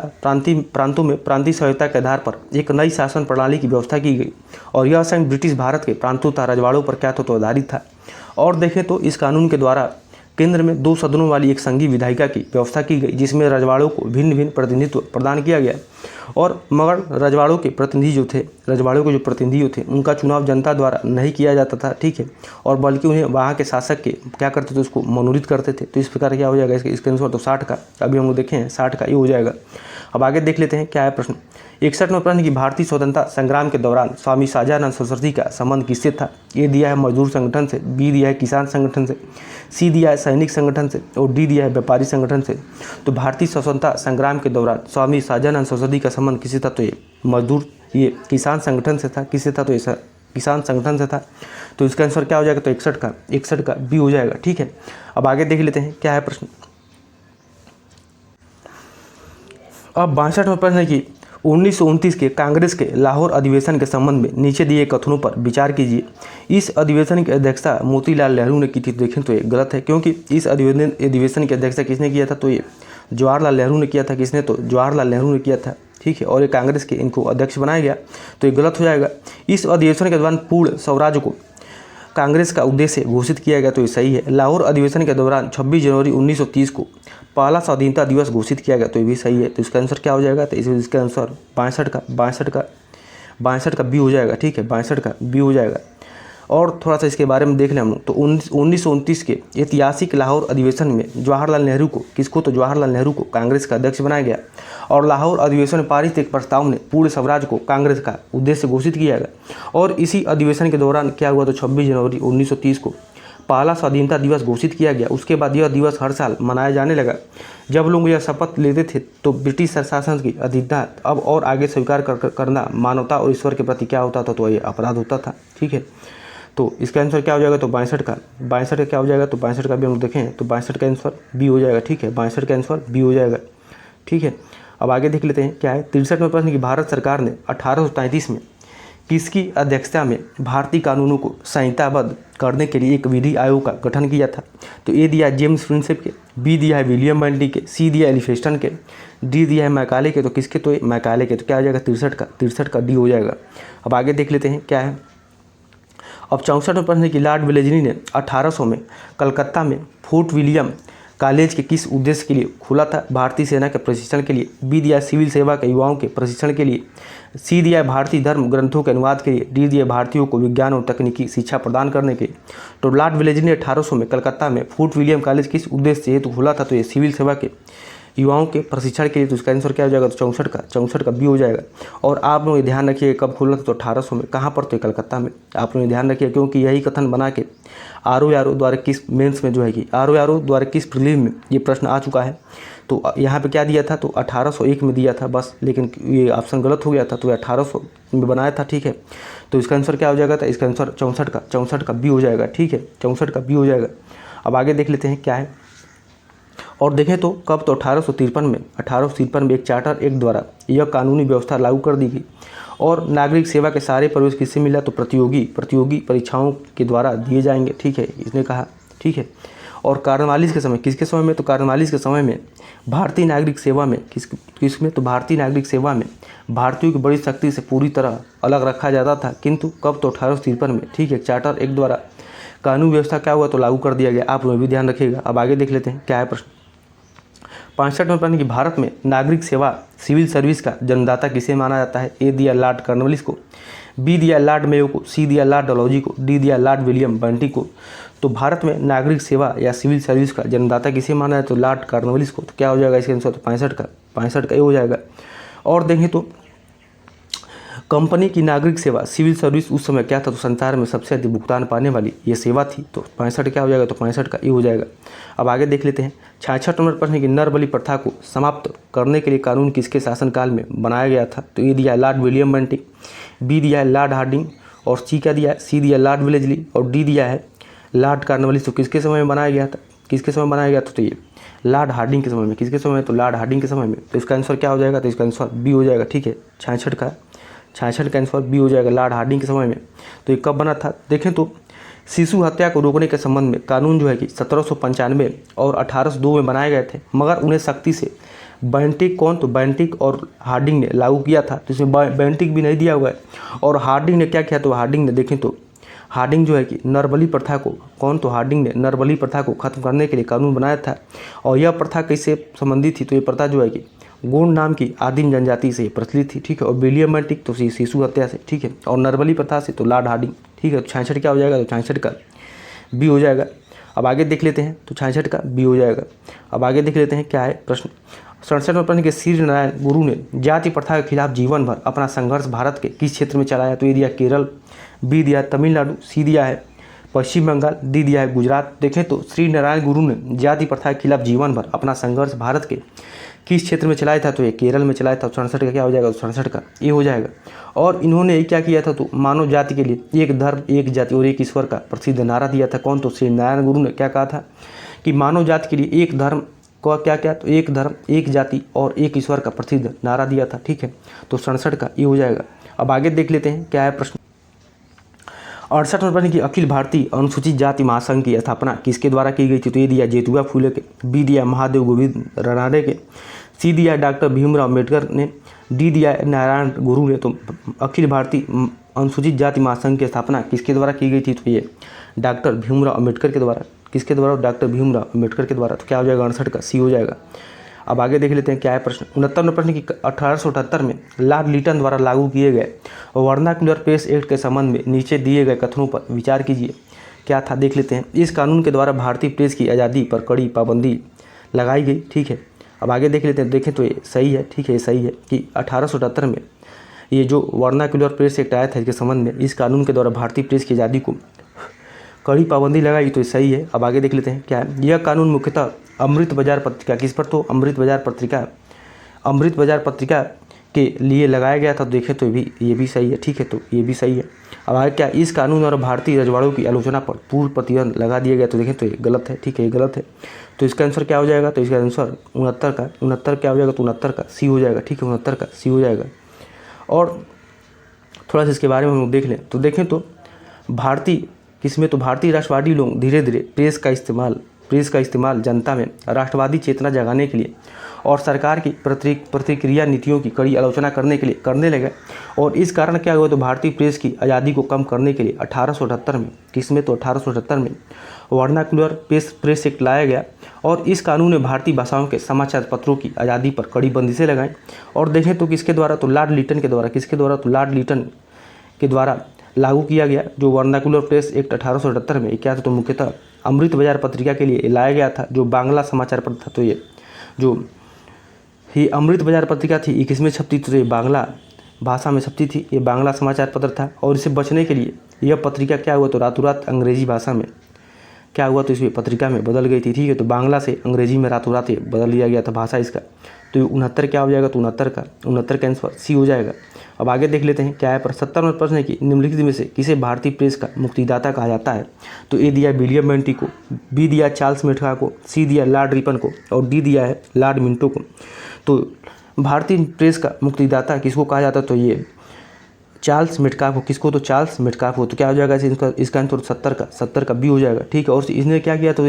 के आधार पर एक नई शासन प्रणाली की व्यवस्था की गई और यह संघ ब्रिटिश भारत के प्रांतों तथा रजवाड़ों पर क्या था? तो आधारित था। और देखें तो इस कानून के द्वारा केंद्र में 2 सदनों वाली एक संघीय विधायिका की व्यवस्था की गई, जिसमें रजवाड़ों को भिन्न भिन्न प्रतिनिधित्व प्रदान किया गया। और मगर रजवाड़ों के प्रतिनिधि जो थे, रजवाड़ों के जो प्रतिनिधि थे, उनका चुनाव जनता द्वारा नहीं किया जाता था, ठीक है, और बल्कि उन्हें वहाँ के शासक के क्या करते थे? उसको मनोनीत करते थे। तो इस प्रकार क्या हो जाएगा? इसके आंसर तो 60 का, अभी हम लोग देखें 60 का ये हो जाएगा। अब आगे देख लेते हैं क्या है प्रश्न 61वां प्रश्न की भारतीय स्वतंत्रता संग्राम के दौरान स्वामी शाहजहां सरस्वती का संबंध किससे था? ए दिया है मजदूर संगठन से, बी दिया है किसान संगठन से, सी दिया है सैनिक संगठन से और डी दिया है व्यापारी संगठन से। तो भारतीय स्वतंत्रता संग्राम के दौरान स्वामी शाहजहां सरस्वती का संबंध किससे था? तो ये मजदूर ये किसान संगठन से था। किससे था? तो ये किसान संगठन से था। तो इसका आंसर क्या हो जाएगा? तो 61 का बी हो जाएगा, ठीक है। अब आगे देख लेते हैं क्या है प्रश्न। अब 62वां प्रश्न है कि 1929 के कांग्रेस के लाहौर अधिवेशन के संबंध में नीचे दिए कथनों पर विचार कीजिए। इस अधिवेशन की अध्यक्षता मोतीलाल नेहरू ने की थी। देखें तो ये गलत है, क्योंकि इस अधिवेशन की अध्यक्षता किसने किया था? तो ये जवाहरलाल नेहरू ने किया था। किसने? तो जवाहरलाल नेहरू ने किया था, ठीक है, और ये कांग्रेस के इनको अध्यक्ष बनाया गया, तो ये गलत हो जाएगा। इस अधिवेशन के दौरान पूर्ण स्वराज को कांग्रेस का उद्देश्य घोषित किया गया, तो ये सही है। लाहौर अधिवेशन के दौरान 26 जनवरी 1930 को पहला स्वाधीनता दिवस घोषित किया गया, तो ये भी सही है। तो इसका आंसर क्या हो जाएगा? तो इसका आंसर 62 का बी हो जाएगा, ठीक है, 62 का बी हो जाएगा। और थोड़ा सा इसके बारे में देख लें हम लोग। तो 1929 के ऐतिहासिक लाहौर अधिवेशन में जवाहरलाल नेहरू को तो जवाहरलाल नेहरू को कांग्रेस का अध्यक्ष बनाया गया और लाहौर अधिवेशन में पारित एक प्रस्ताव ने पूर्ण स्वराज को कांग्रेस का उद्देश्य घोषित किया गया। और इसी अधिवेशन के दौरान क्या हुआ? तो 26 जनवरी 1930 को पहला स्वाधीनता दिवस घोषित किया गया। उसके बाद यह दिवस हर साल मनाया जाने लगा। जब लोग यह शपथ लेते थे तो ब्रिटिश शासन की अधीनता अब और आगे स्वीकार करना मानवता और ईश्वर के प्रति क्या होता था? तो ये अपराध होता था, ठीक है। तो इसका आंसर क्या हो जाएगा? तो 62 का क्या हो जाएगा? तो 62 का भी हम लोग देखें तो 62 का आंसर बी हो जाएगा, ठीक है, 62 का आंसर बी हो जाएगा, ठीक है। अब आगे देख लेते हैं क्या है 63वें प्रश्न की भारत सरकार ने 1833 में किसकी अध्यक्षता में भारतीय कानूनों को संहिताबद्ध करने के लिए एक विधि आयोग का गठन किया था? तो ए दिया है जेम्स प्रिंसेप के, बी दिया है विलियम बेंटली के, सी दिया है एलिफिंस्टन के, डी दिया है मैकाले के। तो किसके? तो मैकाले के। तो क्या हो जाएगा? 63 का डी हो जाएगा। अब आगे देख लेते हैं क्या है। अब 64वें प्रश्न है कि लॉर्ड वेलेस्ली ने 1800 में कलकत्ता में फोर्ट विलियम कॉलेज के किस उद्देश्य के लिए खोला था? भारतीय सेना के प्रशिक्षण के लिए, बी दिया सिविल सेवा के युवाओं के प्रशिक्षण के लिए, सी दिया भारतीय धर्म ग्रंथों के अनुवाद के लिए, डी दिया भारतीयों को विज्ञान और तकनीकी शिक्षा प्रदान करने के लिए। तो लॉर्ड वेलेस्ली ने 1800 में कलकत्ता में फोर्ट विलियम कॉलेज किस उद्देश्य से हेतु खोला था? तो ये सिविल सेवा के युवाओं के प्रशिक्षण के लिए। तो इसका आंसर क्या हो जाएगा? तो 64 का बी हो जाएगा। और आप लोग ध्यान रखिए कब खोलना था? तो 1800 में। कहाँ पर? तो कलकत्ता में। आप लोग ध्यान रखिए, क्योंकि यही कथन बना के RO द्वारा किस मेंस में जो है कि RO द्वारा किस प्रीलिम में ये प्रश्न आ चुका है। तो यहाँ पे क्या दिया था? तो 1801 में दिया था बस, लेकिन ये ऑप्शन गलत हो गया था, तो 1800 में बनाया था, ठीक है। तो इसका आंसर क्या हो जाएगा? तो इसका आंसर 64 का बी हो जाएगा, ठीक है, 64 का बी हो जाएगा। अब आगे देख लेते हैं क्या है। और देखें तो कब, तो 1853 में एक चार्टर एक्ट द्वारा यह कानूनी व्यवस्था लागू कर दी गई और नागरिक सेवा के सारे प्रवेश किससे मिला, तो प्रतियोगी परीक्षाओं के द्वारा दिए जाएंगे, ठीक है, इसने कहा, ठीक है। और कार्नवालिस के समय, किसके समय में, तो कार्नवालिस के समय में भारतीय नागरिक सेवा में किसमें, तो भारतीय नागरिक सेवा में भारतीयों की बड़ी शक्ति से पूरी तरह अलग रखा जाता था, किंतु कब, तो 1853 में, ठीक है, चार्टर एक्ट द्वारा कानून व्यवस्था क्या हुआ, तो लागू कर दिया गया। आप लोग भी ध्यान रखिएगा। अब आगे देख लेते हैं क्या है प्रश्न। 65 में प्रश्न कि भारत में नागरिक सेवा सिविल सर्विस का जन्मदाता किसे माना जाता है। ए दिया लॉर्ड कॉर्नवालिस को, बी दिया लॉर्ड मेयो को, सी दिया लॉर्ड डलहौजी को, डी दिया लॉर्ड विलियम बेंटिक को। तो भारत में नागरिक सेवा या सिविल सर्विस का जन्मदाता किसे माना है, तो लॉर्ड कॉर्नवालिस को। तो क्या हो जाएगा इसका आंसर, तो 65 का ये हो जाएगा। और देखें तो कंपनी की नागरिक सेवा सिविल सर्विस उस समय क्या था, तो संसार में सबसे अधिक भुगतान पाने वाली ये सेवा थी। तो 65 क्या हो जाएगा, तो 65 का ये हो जाएगा। अब आगे देख लेते हैं 66 नंबर प्रश्न की नर बलि प्रथा को समाप्त करने के लिए कानून किसके शासनकाल में बनाया गया था। तो ये दिया है लॉर्ड विलियम बेंटिक, बी दिया है लॉर्ड हार्डिंग, और सी क्या दिया है, सी दिया लॉर्ड वेलेस्ली, और डी दिया है लॉर्ड कॉर्नवालिस। तो किसके समय में बनाया गया था, किसके समय बनाया गया था, तो ये लॉर्ड हार्डिंग के समय में। किसके समय में, तो लॉर्ड हार्डिंग के समय में। तो इसका आंसर क्या हो जाएगा, तो इसका आंसर बी हो जाएगा, ठीक है। 66 का आंसर बी हो जाएगा, लॉर्ड हार्डिंग के समय में। तो ये कब बना था, देखें तो शिशु हत्या को रोकने के संबंध में कानून जो है कि 1795 और 1802 में बनाए गए थे, मगर उन्हें सख्ती से बेंटिक कौन, तो बेंटिक और हार्डिंग ने लागू किया था। तो इसमें बेंटिक भी नहीं दिया हुआ है और हार्डिंग ने क्या किया, तो हार्डिंग ने, देखें तो हार्डिंग जो है कि नरबली प्रथा को, कौन, तो हार्डिंग ने नरबली प्रथा को खत्म करने के लिए कानून बनाया था। और यह प्रथा किससे संबंधित थी, तो ये प्रथा जो है कि गोंड नाम की आदिम जनजाति से प्रचलित थी, ठीक है। और विलियम बेंटिक तो शिशु हत्या से, ठीक है, और नरबली प्रथा से तो लॉर्ड हार्डिंग, ठीक है। तो 66 क्या हो जाएगा, तो 66 का बी हो जाएगा। अब आगे देख लेते हैं, तो 66 का बी हो जाएगा। अब आगे देख लेते हैं क्या है प्रश्न। 67 में प्रश्न के श्री नारायण गुरु ने जाति प्रथा के खिलाफ जीवन भर अपना संघर्ष भारत के किस क्षेत्र में चलाया। तो ये दिया केरल, बी दिया तमिलनाडु, सी दिया है पश्चिम बंगाल, डी दिया है गुजरात। देखें तो श्री नारायण गुरु ने जाति प्रथा के खिलाफ जीवन भर अपना संघर्ष भारत के किस क्षेत्र में चलाया था, तो ये केरल में चलाया था। 67 का क्या हो जाएगा, 67 का ये हो जाएगा। और इन्होंने क्या किया था, तो मानव जाति के लिए एक धर्म एक जाति और एक ईश्वर का प्रसिद्ध नारा दिया था। कौन, तो श्री नारायण गुरु ने क्या कहा था कि मानव जाति के लिए एक धर्म को क्या क्या, तो एक धर्म एक जाति और एक ईश्वर का प्रसिद्ध नारा दिया था, ठीक है। तो 67 का ये हो जाएगा। अब आगे देख लेते हैं क्या है प्रश्न। 68 में प्रश्न की अखिल भारतीय अनुसूचित जाति महासंघ की स्थापना किसके द्वारा की गई थी। तो ये दिया ज्योतिबा फूले के, बी दिया महादेव गोविंद रानडे के, सी दिया डॉक्टर भीमराव अम्बेडकर ने, डी दिया नारायण गुरु ने। तो अखिल भारतीय अनुसूचित जाति महासंघ की स्थापना किसके द्वारा की गई थी, तो ये डॉक्टर भीमराव अम्बेडकर के द्वारा। किसके द्वारा, डॉक्टर भीमराव अम्बेडकर के द्वारा। तो क्या हो जाएगा, 68 का सी हो जाएगा। अब आगे देख लेते हैं क्या है प्रश्न। 69 प्रश्न की 1878 में लॉर्ड लिटन द्वारा लागू किए गए वर्नाक्युलर प्रेस एक्ट के संबंध में नीचे दिए गए कथनों पर विचार कीजिए। क्या था देख लेते हैं। इस कानून के द्वारा भारतीय प्रेस की आज़ादी पर कड़ी पाबंदी लगाई गई, ठीक है। अब आगे देख लेते हैं, देखें तो ये सही है, ठीक है, ये सही है कि 1878 में ये जो वर्नाक्युलर प्रेस एक्ट आया था इसके संबंध में इस कानून के द्वारा भारतीय प्रेस की आज़ादी को कड़ी पाबंदी लगाई, तो ये सही है। अब आगे देख लेते हैं क्या है। यह कानून मुख्यतः अमृत बाजार पत्रिका किस पर, तो अमृत बाजार पत्रिका के लिए लगाया गया था। तो देखें तो ये भी सही है, ठीक है, तो ये भी सही है। अब आगे क्या, इस कानून और भारतीय रजवाड़ों की आलोचना पर पूर्ण प्रतिबंध लगा दिया गया। तो देखें तो ये गलत है, ठीक है, ये गलत है। तो इसका आंसर क्या हो जाएगा, तो इसका आंसर 69 क्या हो जाएगा, तो 69 का सी हो जाएगा, ठीक है, 69 का सी हो जाएगा। और थोड़ा सा इसके बारे में हम लोग देख लें तो देखें तो भारतीय राष्ट्रवादी लोग धीरे धीरे प्रेस का इस्तेमाल जनता में राष्ट्रवादी चेतना जगाने के लिए और सरकार की प्रतिक्रिया नीतियों की कड़ी आलोचना करने के लिए करने लगे। और इस कारण क्या हुआ, तो भारतीय प्रेस की आज़ादी को कम करने के लिए 1878 में, किसमें, तो 1878 में वर्नाक्युलर प्रेस एक्ट लाया गया। और इस कानून ने भारतीय भाषाओं के समाचार पत्रों की आज़ादी पर कड़ी बंदिशें लगाई। और देखें तो किसके द्वारा, तो लॉर्ड लिटन के द्वारा। किसके द्वारा, तो लॉर्ड लिटन के द्वारा लागू किया गया जो वर्नाक्युलर प्रेस एक्ट 1878 में क्या था, तो मुख्यतः अमृत बाजार पत्रिका के लिए लाया गया था जो बांग्ला समाचार पत्र था। तो ये जो ही अमृत बाजार पत्रिका थी ये किसमें छपती थी, तो ये बांग्ला भाषा में छपती थी, ये बांग्ला समाचार पत्र था। और इसे बचने के लिए यह पत्रिका क्या हुआ, तो रातों रात अंग्रेजी भाषा में क्या हुआ, तो इसमें पत्रिका में बदल गई थी, ठीक है। तो बांग्ला से अंग्रेजी में रातों रात बदल लिया गया था भाषा इसका। तो 69 क्या हो जाएगा, तो 69 का आंसर सी हो जाएगा। अब आगे देख लेते हैं क्या है। पर 70 नंबर प्रश्न है कि निम्नलिखित में से किसे भारतीय प्रेस का मुक्तिदाता कहा जाता है। तो ए दिया विलियम बेंटिक को, बी दिया चार्ल्स मेटका को, सी दिया लॉर्ड रिपन को और डी दिया है लॉर्ड मिंटो को। तो भारतीय प्रेस का मुक्तिदाता किसको कहा जाता है, तो ये चार्ल्स मेटकाफ को। किसको, तो चार्ल्स मेटकाफ को। तो क्या हो जाएगा इसका आंसर 70 का बी हो जाएगा, ठीक है। और इसने क्या किया, तो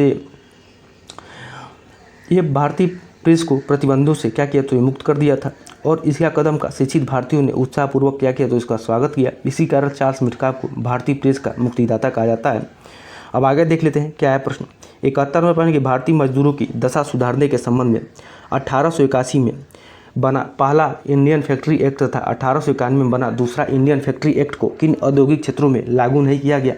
ये भारतीय प्रेस को प्रतिबंधों से क्या किया, तो ये मुक्त कर दिया था और इसका कदम का शिक्षित भारतीयों ने उत्साहपूर्वक क्या किया, तो इसका स्वागत किया। इसी कारण चार्ल्स मेटकाफ को भारतीय प्रेस का मुक्तिदाता कहा जाता है। अब आगे देख लेते हैं क्या है प्रश्न। 71 नंबर प्रश्न कि भारतीय मजदूरों की दशा सुधारने के संबंध में 1881 में बना पहला इंडियन फैक्ट्री एक्ट तथा 1891 में बना दूसरा इंडियन फैक्ट्री एक्ट को किन औद्योगिक क्षेत्रों में लागू नहीं किया गया।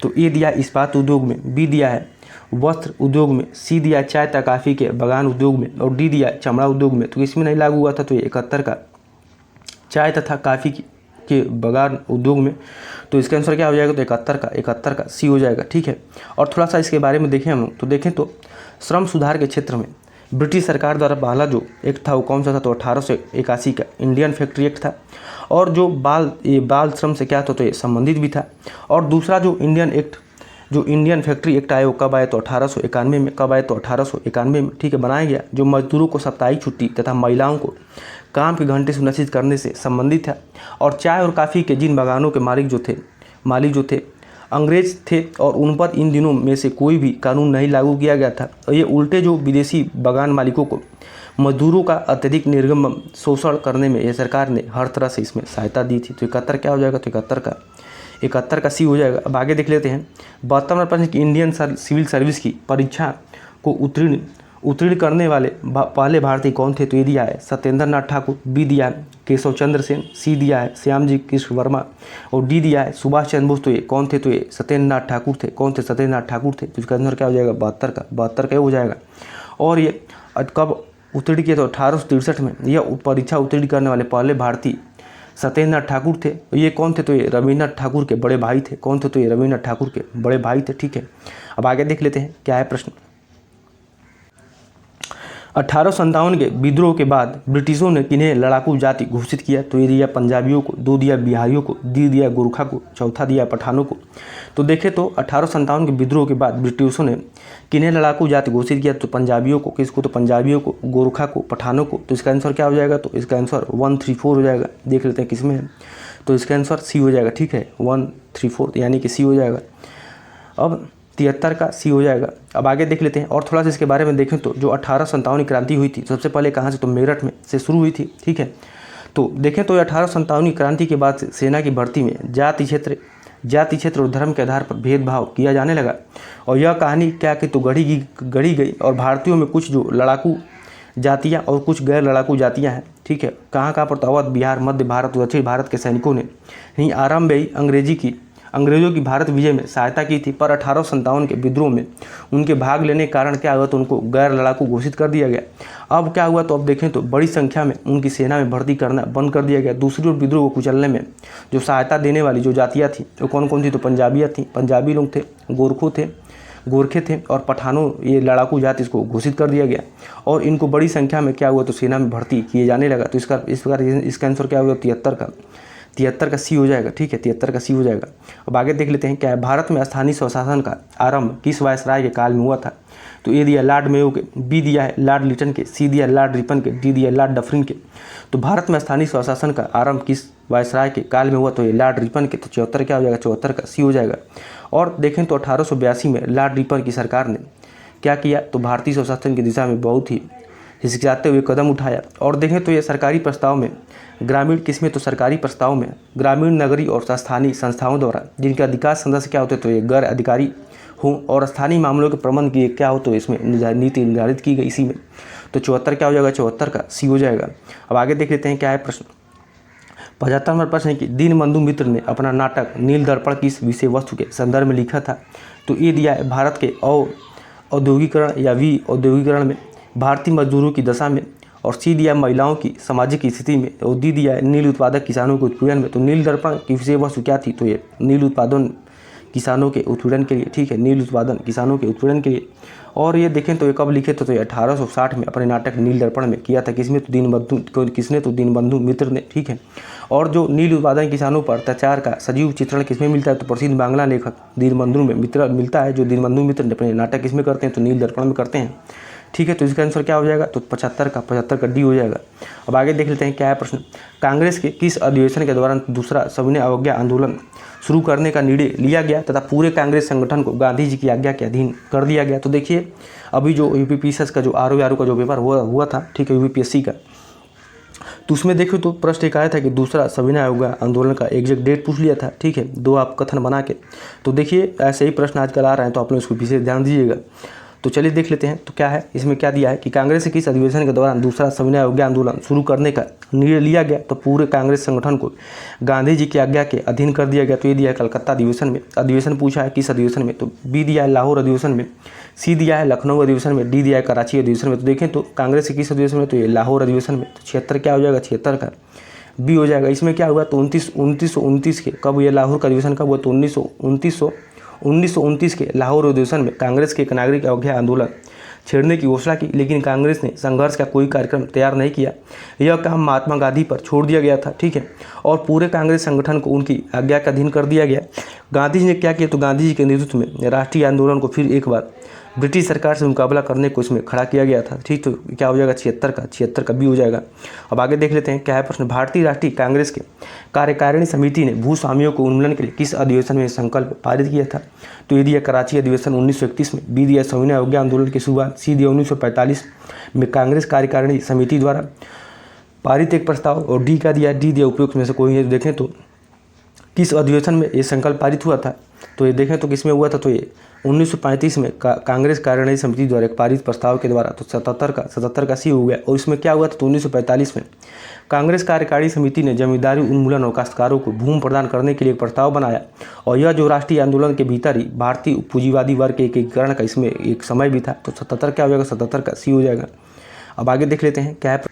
तो ए दिया इस्पात उद्योग में, बी दिया है वस्त्र उद्योग में, सी दिया चाय तथा कॉफ़ी के बागान उद्योग में और डी दिया चमड़ा उद्योग में। तो इसमें नहीं लागू हुआ था, तो ये 71 का चाय तथा कॉफ़ी के बागान उद्योग में। तो इसका आंसर क्या हो जाएगा, तो 71 का सी हो जाएगा, ठीक है। और थोड़ा सा इसके बारे में देखें हम लोग, तो देखें तो श्रम सुधार के क्षेत्र में ब्रिटिश सरकार द्वारा पहला जो एक्ट था वो कौन सा था, तो 1881 का इंडियन फैक्ट्री एक्ट था। और जो बाल श्रम से क्या था, तो ये संबंधित भी था। और दूसरा जो इंडियन फैक्ट्री एक्ट आया वो कब आया, तो 1891 में। कब आया, तो 1891 में, ठीक है, बनाया गया। जो मजदूरों को साप्ताहिक छुट्टी तथा महिलाओं को काम के घंटे सुनिश्चित करने से संबंधित था। और चाय और कॉफ़ी के जिन बागानों के मालिक जो थे अंग्रेज थे और उन पर इन दिनों में से कोई भी कानून नहीं लागू किया गया था। और ये उल्टे जो विदेशी बागान मालिकों को मजदूरों का अत्यधिक निर्मम शोषण करने में यह सरकार ने हर तरह से इसमें सहायता दी थी। तो 71 क्या हो जाएगा, तो 71 का सी हो जाएगा। अब आगे देख लेते हैं 72 नंबर प्रश्न की इंडियन सिविल सर्विस की परीक्षा को उत्तीर्ण करने वाले पहले भारतीय कौन थे। तो ये दिया है सत्येंद्र नाथ ठाकुर, बी दिया है केशव चंद्र सेन, सी दिया है श्यामजी कृष्ण वर्मा और डी दिया है सुभाष चंद्र बोस। तो ये कौन थे, तो ये सत्येंद्र नाथ ठाकुर थे। कौन थे, सत्येंद्र नाथ ठाकुर थे। तो इसका आंसर क्या हो जाएगा, 72 का हो जाएगा। और ये कब उत्तीर्ण किया, तो 1863 में। यह परीक्षा उत्तीर्ण करने वाले पहले भारतीय सत्येंद्र नाथ ठाकुर थे। ये कौन थे, तो ये रविन्द्रनाथ ठाकुर के बड़े भाई थे। कौन थे, तो ये रविन्द्रनाथ ठाकुर के बड़े भाई थे, ठीक है। अब आगे देख लेते हैं क्या है प्रश्न। 1857 के विद्रोह के बाद ब्रिटिशों ने किन्हें लड़ाकू जाति घोषित किया। तो ये दिया पंजाबियों को, दो दिया बिहारियों को, डी दिया गोरखा को, चौथा दिया पठानों को। तो देखें तो 1857 के विद्रोह के बाद ब्रिटिशों ने किन्हें लड़ाकू जाति घोषित किया। तो पंजाबियों को। किसको, तो पंजाबियों को, गोरखा को, पठानों को। तो इसका आंसर क्या हो जाएगा, तो इसका आंसर 134 हो जाएगा। देख लेते हैं किसमें है, तो इसका आंसर सी हो जाएगा, ठीक है, 134 यानी कि सी हो जाएगा। अब 73 का सी हो जाएगा। अब आगे देख लेते हैं और थोड़ा सा इसके बारे में देखें तो जो 1857 क्रांति हुई थी सबसे पहले कहाँ से, तो मेरठ में से शुरू हुई थी, ठीक है। तो देखें तो 1857 क्रांति के बाद से सेना की भर्ती में जाति क्षेत्र और धर्म के आधार पर भेदभाव किया जाने लगा। और यह कहानी क्या कि तो गढ़ी गई और भारतीयों में कुछ जो लड़ाकू जातियाँ और कुछ गैर लड़ाकू जातियाँ हैं, ठीक है। कहाँ पर, तो अवध, बिहार, मध्य भारत और दक्षिण भारत के सैनिकों ने ही आरंभ में ही अंग्रेजों की भारत विजय में सहायता की थी। पर 1857 के विद्रोह में उनके भाग लेने के कारण क्या हुआ, तो उनको गैर लड़ाकू घोषित कर दिया गया। अब क्या हुआ, तो अब देखें तो बड़ी संख्या में उनकी सेना में भर्ती करना बंद कर दिया गया। दूसरी ओर विद्रोह को कुचलने में जो सहायता देने वाली जो जातियाँ थी वो कौन कौन थी, तो पंजाबियाँ थी, पंजाबी लोग थे, गोरखे थे और पठानों, ये लड़ाकू जाति इसको घोषित कर दिया गया। और इनको बड़ी संख्या में क्या हुआ, तो सेना में भर्ती किए जाने लगा। तो इस प्रकार इसका आंसर क्या होगा, 73 का सी हो जाएगा, ठीक है, 73 का सी हो जाएगा। अब आगे देख लेते हैं क्या है। भारत में स्थानीय स्वशासन का आरंभ किस वायसराय के काल में हुआ था। तो ए दिया लॉर्ड मेयो के, बी दिया है लॉर्ड लिटन के, सी दिया लॉर्ड रिपन के, डी दिया लॉर्ड डफरिन के। तो भारत में स्थानीय स्वशासन का आरंभ किस वायसराय के काल में हुआ, तो ये लॉर्ड रिपन के। तो 74 क्या हो जाएगा, 74 का सी हो जाएगा। और देखें तो 1882 में लॉर्ड रिपन की सरकार ने क्या किया, तो भारतीय स्वशासन की दिशा में बहुत ही हिचकिचाते हुए कदम उठाया। और देखें तो ये सरकारी प्रस्ताव में ग्रामीण किस्में, तो सरकारी प्रस्ताव में ग्रामीण, नगरीय और स्थानीय संस्थाओं द्वारा जिनके अधिकार सदस्य क्या होते, तो ये गैर अधिकारी हों और स्थानीय मामलों के प्रबंध की क्या हो, तो इसमें नीति निर्धारित की गई इसी में। तो 74 क्या हो जाएगा, 74 का सी हो जाएगा। अब आगे देख लेते हैं क्या है प्रश्न। 75 नंबर प्रश्न है कि दीनबंधु मित्र ने अपना नाटक नील दर्पण किस विषय वस्तु के संदर्भ में लिखा था। तो ये दिया है भारत के औद्योगिकरण या औद्योगिकरण में, भारतीय मजदूरों की दशा में और सी दिया महिलाओं की सामाजिक स्थिति में और डी दिया है नील उत्पादक किसानों के उत्पीड़न में। तो नील दर्पण की विषय वस्तु क्या थी, तो ये नील उत्पादन किसानों के उत्पीड़न के लिए, ठीक है, नील उत्पादन किसानों के उत्पीड़न के लिए। और ये देखें तो ये कब लिखे थे, तो ये 1860 में अपने नाटक नील दर्पण में किया था। किसने तो दीनबंधु मित्र ने, ठीक है। और जो नील उत्पादन किसानों पर अत्याचार का सजीव चित्रण किसमें मिलता है, तो प्रसिद्ध बांग्ला लेखक दीनबंधु मित्र मिलता है। जो दीनबंधु मित्र ने अपने नाटक किसमें करते हैं, तो नील दर्पण में करते हैं, ठीक है। तो इसका आंसर क्या हो जाएगा, तो 75 का डी हो जाएगा। अब आगे देख लेते हैं क्या है प्रश्न। कांग्रेस के किस अधिवेशन के दौरान दूसरा सविनय अवज्ञा आंदोलन शुरू करने का निर्णय लिया गया तथा पूरे कांग्रेस संगठन को गांधी जी की आज्ञा के अधीन कर दिया गया। तो देखिए अभी जो यूपीपीएससी का जो आरओ का जो पेपर हुआ था, ठीक है, यूपीपीएससी का, तो उसमें देखो तो प्रश्न एक आया था कि दूसरा सविनय अवज्ञा आंदोलन का एग्जैक्ट डेट पूछ लिया था, ठीक है, 2 आप कथन बना के। तो देखिए ऐसे ही प्रश्न आजकल आ रहे हैं, तो आप लोग इसको विशेष ध्यान दीजिएगा। तो चलिए देख लेते हैं तो क्या है इसमें, क्या दिया है कि कांग्रेस के किस अधिवेशन के दौरान दूसरा सविनय अवज्ञा आंदोलन शुरू करने का निर्णय लिया गया तो पूरे कांग्रेस संगठन को गांधी जी की आज्ञा के अधीन कर दिया गया। तो ये दिया है कलकत्ता अधिवेशन में। अधिवेशन पूछा है किस अधिवेशन में, तो बी दिया है लाहौर अधिवेशन में, सी दिया है लखनऊ अधिवेशन में, डी दिया है कराची अधिवेशन में। तो देखें तो कांग्रेस के किस अधिवेशन में, तो ये लाहौर अधिवेशन में। तो 76 क्या हो जाएगा, 76 का बी हो जाएगा। इसमें क्या हुआ, तो 1929 के कब ये लाहौर का अधिवेशन कब हुआ, तो 1929 के लाहौर अधिवेशन में कांग्रेस के एक नागरिक अवज्ञा आंदोलन छेड़ने की घोषणा की, लेकिन कांग्रेस ने संघर्ष का कोई कार्यक्रम तैयार नहीं किया। यह काम महात्मा गांधी पर छोड़ दिया गया था, ठीक है, और पूरे कांग्रेस संगठन को उनकी आज्ञा का अधीन कर दिया गया। गांधी जी ने क्या किया, तो गांधी जी के नेतृत्व में राष्ट्रीय आंदोलन को फिर एक बार ब्रिटिश सरकार से मुकाबला करने को इसमें खड़ा किया गया था, ठीक। तो क्या हो जाएगा, 76 का बी हो जाएगा। अब आगे देख लेते हैं क्या है प्रश्न। भारतीय राष्ट्रीय कांग्रेस के कार्यकारिणी समिति ने भूस्वामियों को उन्मूलन के लिए किस अधिवेशन में संकल्प पारित किया था, तो ये दिया कराची अधिवेशन 1931 में, बी दिया सविनय अवज्ञा आंदोलन की शुरुआत, सी दिया 1945 में कांग्रेस कार्यकारिणी समिति द्वारा पारित एक प्रस्ताव, और डी का दिया उपयुक्त में से कोई है। तो देखें तो किस अधिवेशन में ये संकल्प पारित हुआ था, तो ये देखें तो किसमें हुआ था, तो ये 1935 में कांग्रेस कार्यकारिणी समिति द्वारा एक पारित प्रस्ताव के द्वारा। तो 77 का सी हो गया। और इसमें क्या हुआ था, तो 1945 में कांग्रेस कार्यकारिणी समिति ने जमींदारी उन्मूलन और काश्तकारों को भूमि प्रदान करने के लिए एक प्रस्ताव बनाया, और यह जो राष्ट्रीय आंदोलन के भीतर ही भारतीय पूंजीवादी वर्ग के एकीकरण का इसमें एक समय भी था। तो 77 क्या हो जाएगा, 77 का सी हो जाएगा। अब आगे देख लेते हैं क्या है।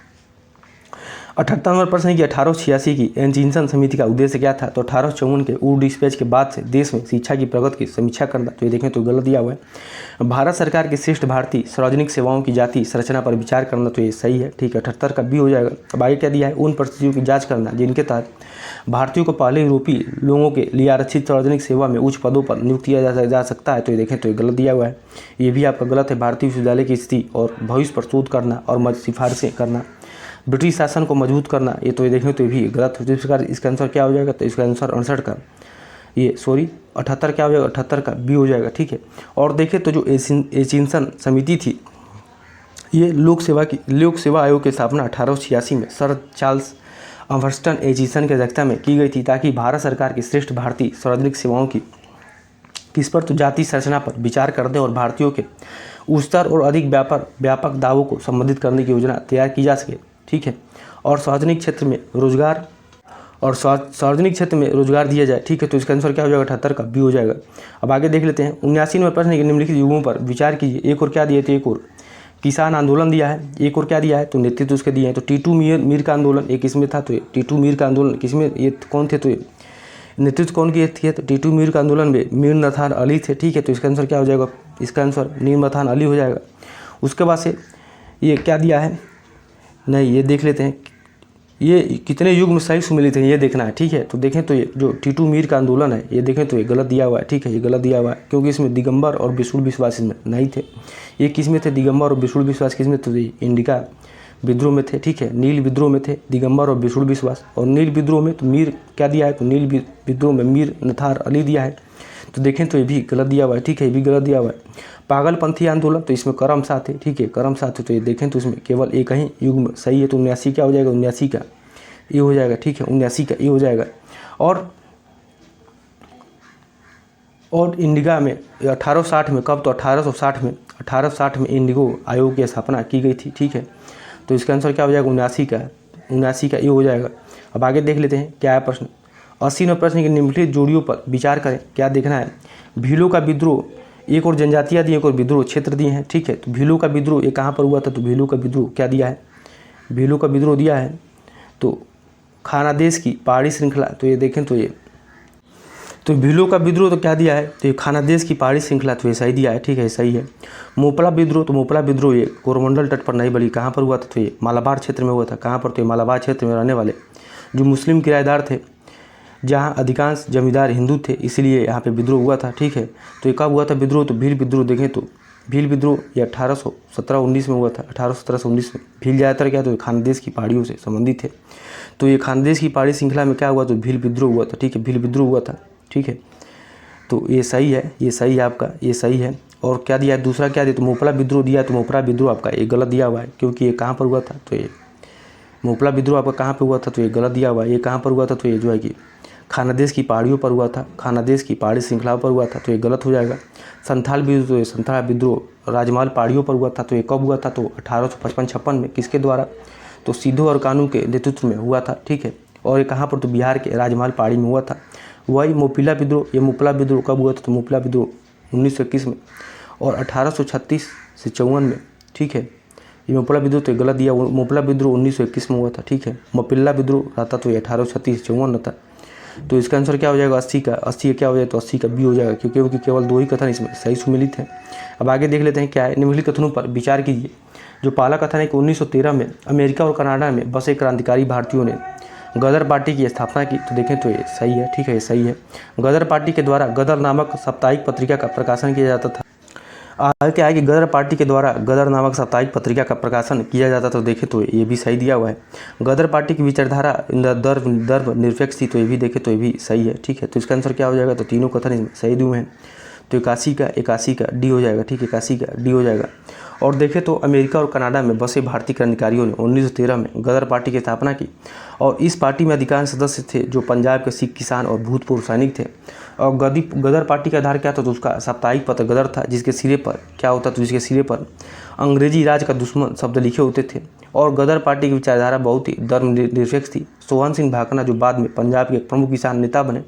78 नंबर प्रश्न है कि 1886 की एंचिंसन समिति का उद्देश्य क्या था, तो 1854 के उर्दू डिस्पैच के बाद से देश में शिक्षा की प्रगति की समीक्षा करना। तो ये देखें तो गलत दिया हुआ है। भारत सरकार की श्रेष्ठ भारतीय सार्वजनिक सेवाओं की जाति संरचना पर विचार करना, तो ये सही है, ठीक है, 78 का बी हो जाएगा। अब आगे क्या दिया है, उन परिस्थितियों की जाँच करना जिनके तहत भारतीयों को पहले यूरोपीय लोगों के लिए आरक्षित सार्वजनिक सेवा में उच्च पदों पर नियुक्त किया जा सकता है। तो ये देखें तो ये गलत दिया हुआ है, ये भी आपका गलत है। भारतीय विश्वविद्यालय की स्थिति और भविष्य पर शोध करना और सिफारिशें करना, ब्रिटिश शासन को मजबूत करना, ये तो ये देखें तो ये भी गलत है। इस प्रकार इसका आंसर क्या हो जाएगा, तो इसका आंसर 68 का 78 क्या हो जाएगा, 78 का बी हो जाएगा, ठीक है। और देखें तो जो एचिंसन समिति थी, ये लोक सेवा आयोग की स्थापना 1886 में सर चार्ल्स अम्बर्टन एचिंसन की अध्यक्षता में की गई थी, ताकि भारत सरकार की श्रेष्ठ भारतीय सार्वजनिक सेवाओं की किस पर, तो जाति संरचना पर विचार करने और भारतीयों के उच्चतर और अधिक व्यापक दावों को संबोधित करने की योजना तैयार की जा सके, ठीक है। और सार्वजनिक क्षेत्र में रोजगार दिया जाए, ठीक है। तो इसका आंसर क्या हो जाएगा, 78 का बी हो जाएगा। अब आगे देख लेते हैं 79वें प्रश्न के निम्नलिखित युगों पर विचार कीजिए। एक और क्या दिए, तो एक और किसान आंदोलन दिया है, एक और क्या दिया है, तो नेतृत्व उसके दिए हैं। तो टीटू मीर का आंदोलन एक इसमें था, तो टीटू मीर का आंदोलन किसमें, ये कौन थे, तो ये नेतृत्व कौन किए थे, तो टीटू मीर का आंदोलन में मीर नथान अली थे, ठीक है। तो इसका आंसर क्या हो जाएगा, इसका आंसर मीर नथान अली हो जाएगा। उसके बाद से ये क्या दिया है, नहीं ये देख लेते हैं, ये कितने युग में सही सुमिलित हैं ये देखना है, ठीक है। तो देखें तो ये जो टीटू मीर का आंदोलन है, ये देखें तो ये गलत दिया हुआ है, ठीक है, ये गलत दिया हुआ है, क्योंकि इसमें दिगंबर और विष्णु विश्वास इसमें नहीं थे। ये किस में थे, दिगंबर और विष्णु विश्वास किस में, तो इंडिका विद्रोह में थे, ठीक है, नील विद्रोह में थे दिगंबर और विष्णु विश्वास। और नील विद्रोह में तो मीर क्या दिया है, तो नील विद्रोह में मीर नथार अली दिया है। तो देखें तो ये भी गलत दिया हुआ है, ठीक है, ये भी गलत दिया हुआ है। पागलपंथी आंदोलन, तो इसमें करम साथ है, ठीक है, करम साथ है। तो ये देखें तो इसमें केवल एक ही युग में सही है, तो 79 क्या हो जाएगा, 79 का ये हो जाएगा, ठीक है, 79 का ये हो जाएगा। और इंडिका में 1860 में कब, तो 1860 में इंडिगो आयोग की स्थापना की गई थी, ठीक है। तो इसका आंसर क्या हो जाएगा, 79 का ये हो जाएगा। अब आगे देख लेते हैं क्या है प्रश्न। 80वें प्रश्न के निम्नलिखित जोड़ियों पर विचार करें, क्या देखना है। भीलों का विद्रोह, एक और जनजातियाँ दी, एक और विद्रोह क्षेत्र दिए हैं, ठीक है। तो भीलों का विद्रोह ये कहाँ पर हुआ था, तो भीलों का विद्रोह क्या दिया है, भीलों का विद्रोह दिया है तो खानादेश की पहाड़ी श्रृंखला। तो ये देखें तो ये तो भीलों का विद्रोह तो क्या दिया है, तो ये खानादेश की पहाड़ी श्रृंखला तो ये सही दिया है, ठीक है सही है। मोपला विद्रोह, तो मोपला विद्रोह ये कोरोमंडल तट पर नहीं बल्कि कहाँ पर हुआ था, तो ये मालाबार क्षेत्र में हुआ था। कहाँ पर, तो ये मालाबार क्षेत्र में रहने वाले जो मुस्लिम किराएदार थे, जहाँ अधिकांश जमींदार हिंदू थे, इसलिए यहाँ पे विद्रोह हुआ था, ठीक है। तो ये कब हुआ था विद्रोह, तो भील विद्रोह देखें तो भील विद्रोह ये 1817-19 में हुआ था। 1817-19 में भील ज़्यादातर क्या, तो खानदेश की पहाड़ियों से संबंधित है। तो ये खानदेश की पहाड़ी श्रृंखला में क्या हुआ, तो भील विद्रोह हुआ था, ठीक है, भील विद्रोह हुआ था, ठीक है। तो ये सही है, ये सही है आपका, ये सही है। और क्या दिया है, दूसरा क्या दिया, तो मोपला विद्रोह दिया, तो मोपला विद्रोह आपका ये गलत दिया हुआ है, क्योंकि ये कहाँ पर हुआ था, तो ये मोपला विद्रोह आपका कहाँ पर हुआ था, तो ये गलत दिया हुआ है। ये कहाँ पर हुआ था, तो ये जो है कि खानादेश की पहाड़ियों पर हुआ था, खानादेश की पहाड़ी श्रृंखला पर हुआ था, तो ये गलत हो जाएगा। संथाल विद्रोह, तो ये संथाल विद्रोह राजमहल पहाड़ियों पर हुआ था, तो ये कब हुआ था, तो 1855-56 में। किसके द्वारा, तो सिद्धू और कानू के नेतृत्व में हुआ था, ठीक है। और ये कहाँ पर, तो बिहार के राजमहल पहाड़ी में हुआ था। वही मोपिला विद्रोह, ये मोपला विद्रोह कब हुआ था, तो मोपला विद्रोह 1921 में और 1836 से 54 में, ठीक है। ये मोपला विद्रोह तो गलत दिया, मोपला विद्रोह 1921 में हुआ था, ठीक है। मोपिला विद्रोह रहता तो ये 1836 से 54 रहता। तो इसका आंसर क्या हो जाएगा, 80 का। 80 क्या हो जाएगा, तो 80 का बी हो जाएगा, क्योंकि केवल 2 ही कथन इसमें सही सुमिलित है। अब आगे देख लेते हैं क्या है। निम्नलिखित कथनों पर विचार कीजिए। जो पहला कथन है कि 1913 में अमेरिका और कनाडा में बसे क्रांतिकारी भारतीयों ने गदर पार्टी की स्थापना की, तो देखें तो ये सही है, ठीक है, ये सही है। गदर पार्टी के द्वारा गदर नामक साप्ताहिक पत्रिका का प्रकाशन किया जाता था। आगे क्या है कि गदर पार्टी के द्वारा गदर नामक साप्ताहिक पत्रिका का प्रकाशन किया जाता था, तो देखें तो ये भी सही दिया हुआ है। गदर पार्टी की विचारधारा धर्म निरपेक्ष थी, तो ये भी देखें तो ये भी सही है, ठीक है। तो इसका आंसर क्या हो जाएगा, तो तीनों कथन इसमें सही दिए हैं। तो 81 का डी हो जाएगा, ठीक है, 81 का डी हो जाएगा। और देखें तो अमेरिका और कनाडा में बसे भारतीय क्रांतिकारियों ने 1913 में गदर पार्टी की स्थापना की, और इस पार्टी में अधिकांश सदस्य थे जो पंजाब के सिख किसान और भूतपूर्व सैनिक थे। और गदर पार्टी का आधार क्या था, तो उसका साप्ताहिक पत्र गदर था, जिसके सिरे पर क्या होता, तो जिसके सिरे पर अंग्रेजी राज का दुश्मन शब्द लिखे होते थे। और गदर पार्टी की विचारधारा बहुत ही धर्म निरपेक्ष थी। सोहन सिंह भाकना जो बाद में पंजाब के प्रमुख किसान नेता बने,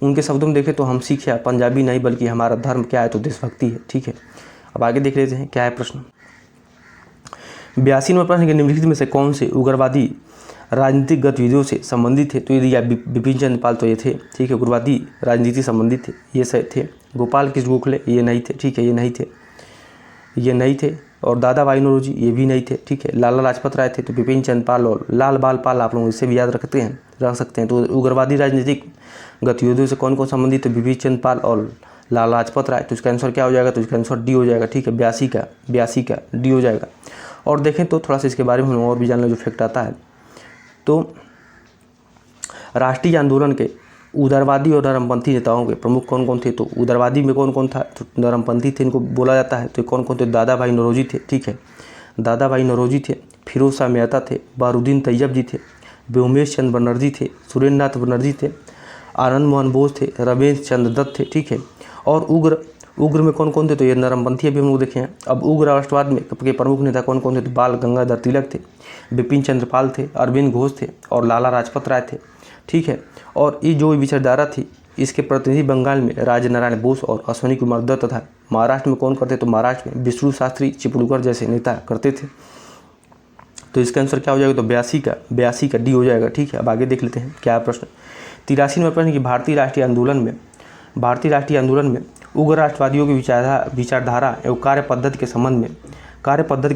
उनके शब्दों में देखें तो हम सिख या पंजाबी नहीं बल्कि हमारा धर्म क्या है, तो देशभक्ति है, ठीक है। अब आगे देख लेते हैं क्या है प्रश्न। 82 नंबर प्रश्न के निम्नलिखित में से कौन से उग्रवादी राजनीतिक गतिविधियों से संबंधित थे, तो ये दिया बिपिन चंद्र पाल, तो ये थे, ठीक है, उग्रवादी राजनीति संबंधित थे, ये सही थे। गोपाल कृष्ण गोखले ये नहीं थे, ठीक है, ये नहीं थे। और दादा भाई नौरोजी ये भी नहीं थे, ठीक है। लाला लाजपत राय थे, तो बिपिन चंद्र पाल और लाल बाल पाल आप लोग इससे भी याद रख सकते हैं। तो उग्रवादी राजनीतिक गतिविधियों से कौन कौन संबंधित है, बिपिन चंद्र पाल और लाला लाजपत राय। तो इसका आंसर क्या हो जाएगा, तो इसका आंसर डी हो जाएगा, ठीक है, 82 का डी हो जाएगा। और देखें तो थोड़ा सा इसके बारे में हम और भी जानना जो फैक्ट आता है, तो राष्ट्रीय आंदोलन के उदारवादी और नरमपंथी नेताओं के प्रमुख कौन कौन थे, तो उदारवादी में कौन कौन था, तो नरमपंथी थे, इनको बोला जाता है, तो कौन कौन थे, दादा भाई नौरोजी थे, ठीक है, दादा भाई नौरोजी थे, फिरोज शाह मेहता थे, बारूदीन तैयब जी थे, व्योमेश चंद्र बनर्जी थे, सुरेंद्र नाथ बनर्जी थे, आनंद मोहन बोस थे, रमेश चंद्र दत्त थे, ठीक है। और उग्र में कौन कौन थे, तो ये नरमपंथी अभी हम लोग देखे हैं। अब उग्र राष्ट्रवाद में के प्रमुख नेता कौन कौन थे, तो बाल गंगाधर तिलक थे, बिपिन चंद्र पाल थे, अरविंद घोष थे और लाला लाजपत राय थे, ठीक है। और ये जो विचारधारा थी इसके प्रतिनिधि बंगाल में राजनारायण बोस और अश्वनी कुमार दत्त तथा महाराष्ट्र में कौन करते, तो महाराष्ट्र में विष्णु शास्त्री चिपलूकर जैसे नेता करते थे। तो इसका आंसर क्या हो जाएगा, तो 82 का डी हो जाएगा, ठीक है। अब आगे देख लेते हैं क्या प्रश्न। 83 नंबर प्रश्न की भारतीय राष्ट्रीय आंदोलन में उग्र राष्ट्रवादियों की विचारधारा एवं कार्य पद्धति के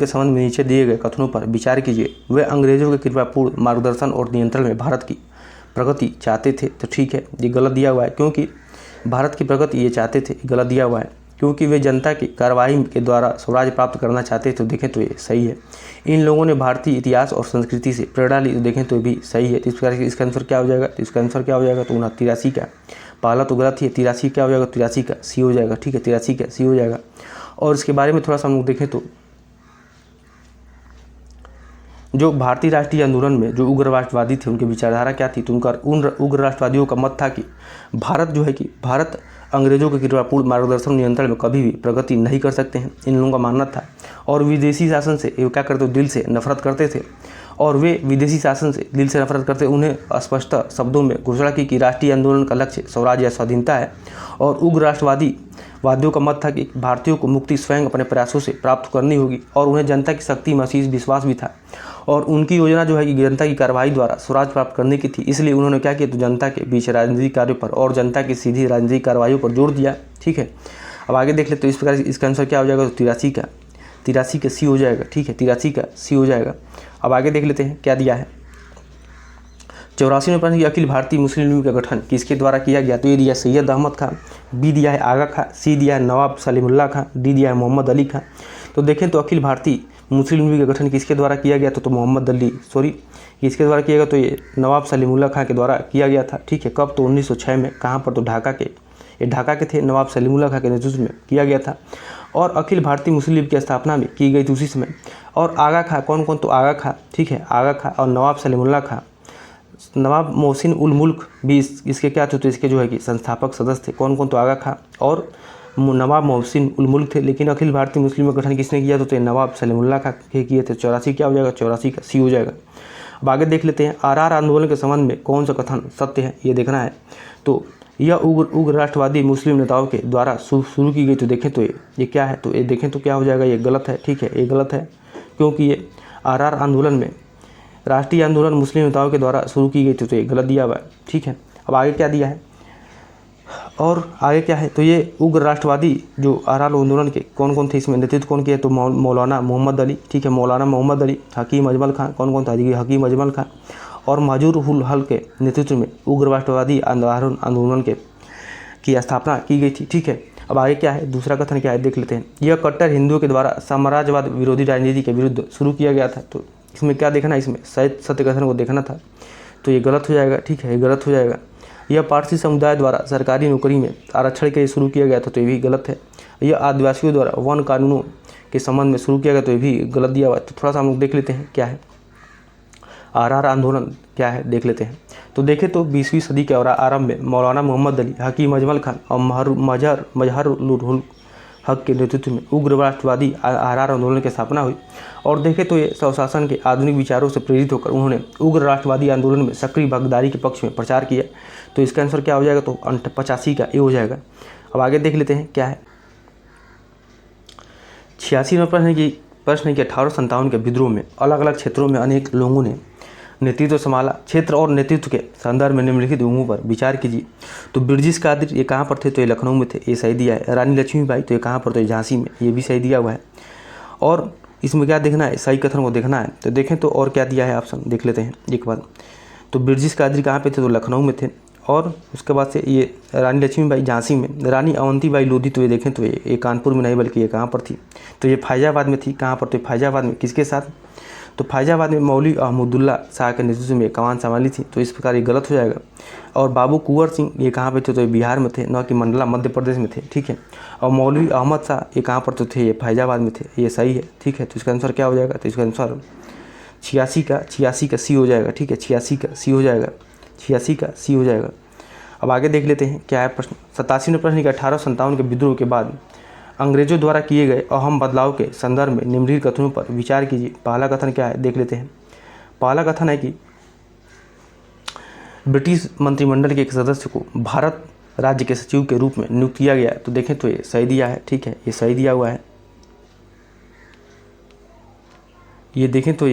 संबंध में नीचे दिए गए कथनों पर विचार कीजिए। वे अंग्रेजों के कृपापूर्ण मार्गदर्शन और नियंत्रण में भारत की प्रगति चाहते थे, तो ठीक है, ये गलत दिया हुआ है, क्योंकि भारत की प्रगति ये चाहते थे, गलत दिया हुआ है, क्योंकि वे जनता की कार्रवाई के द्वारा स्वराज प्राप्त करना चाहते थे, तो देखें तो ये सही है। इन लोगों ने भारतीय इतिहास और संस्कृति से प्रेरणा ली, तो देखें तो भी सही है। इसका आंसर क्या हो जाएगा, तो इसका आंसर क्या हो जाएगा, तो 83 का, पहला तो गलत ही है, 83 क्या हो जाएगा, 83 का सी हो जाएगा, ठीक है, 83 का सी हो जाएगा। और इसके बारे में थोड़ा सा हम लोग देखें तो जो भारतीय राष्ट्रीय आंदोलन में जो उग्र राष्ट्रवादी थे उनकी विचारधारा क्या थी, तो उनका उग्र राष्ट्रवादियों का मत था कि भारत अंग्रेजों के कृपापूर्ण मार्गदर्शन नियंत्रण में कभी भी प्रगति नहीं कर सकते हैं, इन लोगों का मानना था। और विदेशी शासन से वो क्या करते, दिल से नफरत करते थे, और वे विदेशी शासन से दिल से नफरत करते। उन्हें स्पष्ट शब्दों में घोषणा की कि राष्ट्रीय आंदोलन का लक्ष्य स्वराज या स्वाधीनता है। और उग्र राष्ट्रवादी वादियों का मत था कि भारतीयों को मुक्ति स्वयं अपने प्रयासों से प्राप्त करनी होगी और उन्हें जनता की शक्ति महसूस विश्वास भी था और उनकी योजना जो है कि जनता की कार्रवाई द्वारा स्वराज प्राप्त करने की थी। इसलिए उन्होंने क्या किया, तो जनता के बीच राजनीतिक कार्यों पर और जनता की सीधी राजनीतिक कार्रवाई पर जोर दिया। ठीक है, अब आगे देख ले। तो इस प्रकार इसका आंसर क्या हो जाएगा, तो 83 का सी हो जाएगा। ठीक है, 83 का सी हो जाएगा। अब आगे देख लेते हैं क्या दिया है। 84वें प्रश्न की अखिल भारतीय मुस्लिम लीग का गठन किसके द्वारा किया गया, तो ये दिया सैयद अहमद खान, बी दिया है आगा खां, सी दिया है नवाब सलीमुल्लाह खां, डी दिया है मोहम्मद अली खां। तो देखें तो अखिल भारतीय मुस्लिम लीग का गठन किसके द्वारा किया गया, तो मोहम्मद अली किसके द्वारा किया गया, तो ये नवाब सलीमुल्लाह खां के द्वारा किया गया था। ठीक है, कब, तो 1906 में। कहाँ पर, तो ढाका के थे, नवाब सलीमुल्लाह खां के नेतृत्व में किया गया था। और अखिल भारतीय मुस्लिम लीग की स्थापना भी की गई थी उसी समय। और आगा खां कौन, तो आगा खां, ठीक है, आगा खां और नवाब सलीमुल्लाह खां, नवाब मोहसिन उल मुल्क भी इसके क्या थे, तो इसके जो है कि संस्थापक सदस्य थे। कौन, तो आगा खां और नवाब मोहसिन उल मुल्क थे। लेकिन अखिल भारतीय मुस्लिम का गठन किसने किया, तो नवाब सलीमुल्लाह खां के किए थे। 84 क्या हो जाएगा, 84 का सी हो जाएगा। अब आगे देख लेते हैं आरआर आंदोलन के संबंध में कौन सा कथन सत्य है, ये देखना है। तो यह उग्र राष्ट्रवादी मुस्लिम नेताओं के द्वारा शुरू की गई। तो देखें तो ये क्या है, तो ये देखें तो क्या हो जाएगा, ये गलत है। ठीक है, ये गलत है क्योंकि ये आरआर आंदोलन में राष्ट्रीय आंदोलन मुस्लिम नेताओं के द्वारा शुरू की गई थी, तो ये गलत दिया हुआ है। ठीक है, अब आगे क्या दिया है और आगे क्या है, तो ये उग्र राष्ट्रवादी जो आरआर आंदोलन के कौन थे, इसमें नेतृत्व कौन किया, तो मौलाना मोहम्मद अली। ठीक है, मौलाना मोहम्मद अली, हकीम अजमल खां, कौन था, हकीम अजमल खां और महजूर उल हक के नेतृत्व में उग्र राष्ट्रवादी आंदोलन की स्थापना की गई थी। ठीक है, अब आगे क्या है, दूसरा कथन क्या है देख लेते हैं। यह कट्टर हिंदुओं के द्वारा साम्राज्यवाद विरोधी राजनीति के विरुद्ध शुरू किया गया था। तो इसमें क्या देखना है, इसमें सत्य कथन को देखना था, तो ये गलत हो जाएगा। ठीक है, ये गलत हो जाएगा। यह पारसी समुदाय द्वारा सरकारी नौकरी में आरक्षण के लिए शुरू किया गया था, तो ये भी गलत है। यह आदिवासियों द्वारा वन कानूनों के संबंध में शुरू किया गया, तो ये भी गलत दिया हुआ है। तो थोड़ा सा हम लोग देख लेते हैं क्या है आरआर आंदोलन क्या है, देख लेते हैं। तो देखें तो 20वीं सदी के आरंभ में मौलाना मोहम्मद अली, हकीम अजमल खान और मजहरुल हक के नेतृत्व में उग्र राष्ट्रवादी आरआर आंदोलन की स्थापना हुई। और देखें तो ये स्वशासन के आधुनिक विचारों से प्रेरित होकर उन्होंने उग्र राष्ट्रवादी आंदोलन में सक्रिय भागीदारी के पक्ष में प्रचार किया। तो इसका आंसर क्या हो जाएगा, तो 85 का ए हो जाएगा। अब आगे देख लेते हैं क्या है 86वां प्रश्न है कि 1857 के विद्रोह में अलग अलग क्षेत्रों में अनेक लोगों ने नेतृत्व संभाला। क्षेत्र और नेतृत्व के संदर्भ में निम्नलिखित बिंदुओं पर विचार कीजिए। तो बिरजिस कादिर ये कहाँ पर थे, तो ये लखनऊ में थे, ये सही दिया है। रानी लक्ष्मीबाई तो ये कहाँ पर, तो ये झांसी में, ये भी सही दिया हुआ है। और इसमें क्या देखना है, सही कथन को देखना है। तो देखें तो और क्या दिया है ऑप्शन देख लेते हैं एक बार। तो बिरजिस कादिर कहाँ पे थे, तो लखनऊ में थे। और उसके बाद से ये रानी लक्ष्मीबाई झांसी में, रानी अवंतीबाई लोधी तो ये देखें तो ये कानपुर में नहीं बल्कि ये कहाँ पर थी, तो ये फैजाबाद में थी। कहाँ पर, तो फैजाबाद में किसके साथ, तो फैजाबाद में मौलवी अहमदुल्ला शाह के नेतृत्व में कमान संभाली थी। तो इस प्रकार ये गलत हो जाएगा। और बाबू कुंवर सिंह ये कहाँ पे थे, तो ये बिहार में थे, न कि मंडला मध्य प्रदेश में थे। ठीक है, और मौलवी अहमद शाह ये कहाँ पर तो थे, ये फैजाबाद में थे, ये सही है। ठीक है, तो इसका आंसर क्या हो जाएगा, तो इसका आंसर 86 का सी हो जाएगा। ठीक है, 86 का सी हो जाएगा, 86 का सी हो जाएगा। अब आगे देख लेते हैं क्या है प्रश्न 87वें प्रश्न के 1857 के विद्रोह के बाद अंग्रेजों द्वारा किए गए अहम बदलाव के संदर्भ में निम्नलिखित कथनों पर विचार कीजिए। पहला कथन क्या है देख लेते हैं। पहला कथन है कि ब्रिटिश मंत्रिमंडल के एक सदस्य को भारत राज्य के सचिव के रूप में नियुक्त किया गया। तो देखें तो ये सही दिया है। ठीक है, ये सही दिया हुआ है। ये देखें तो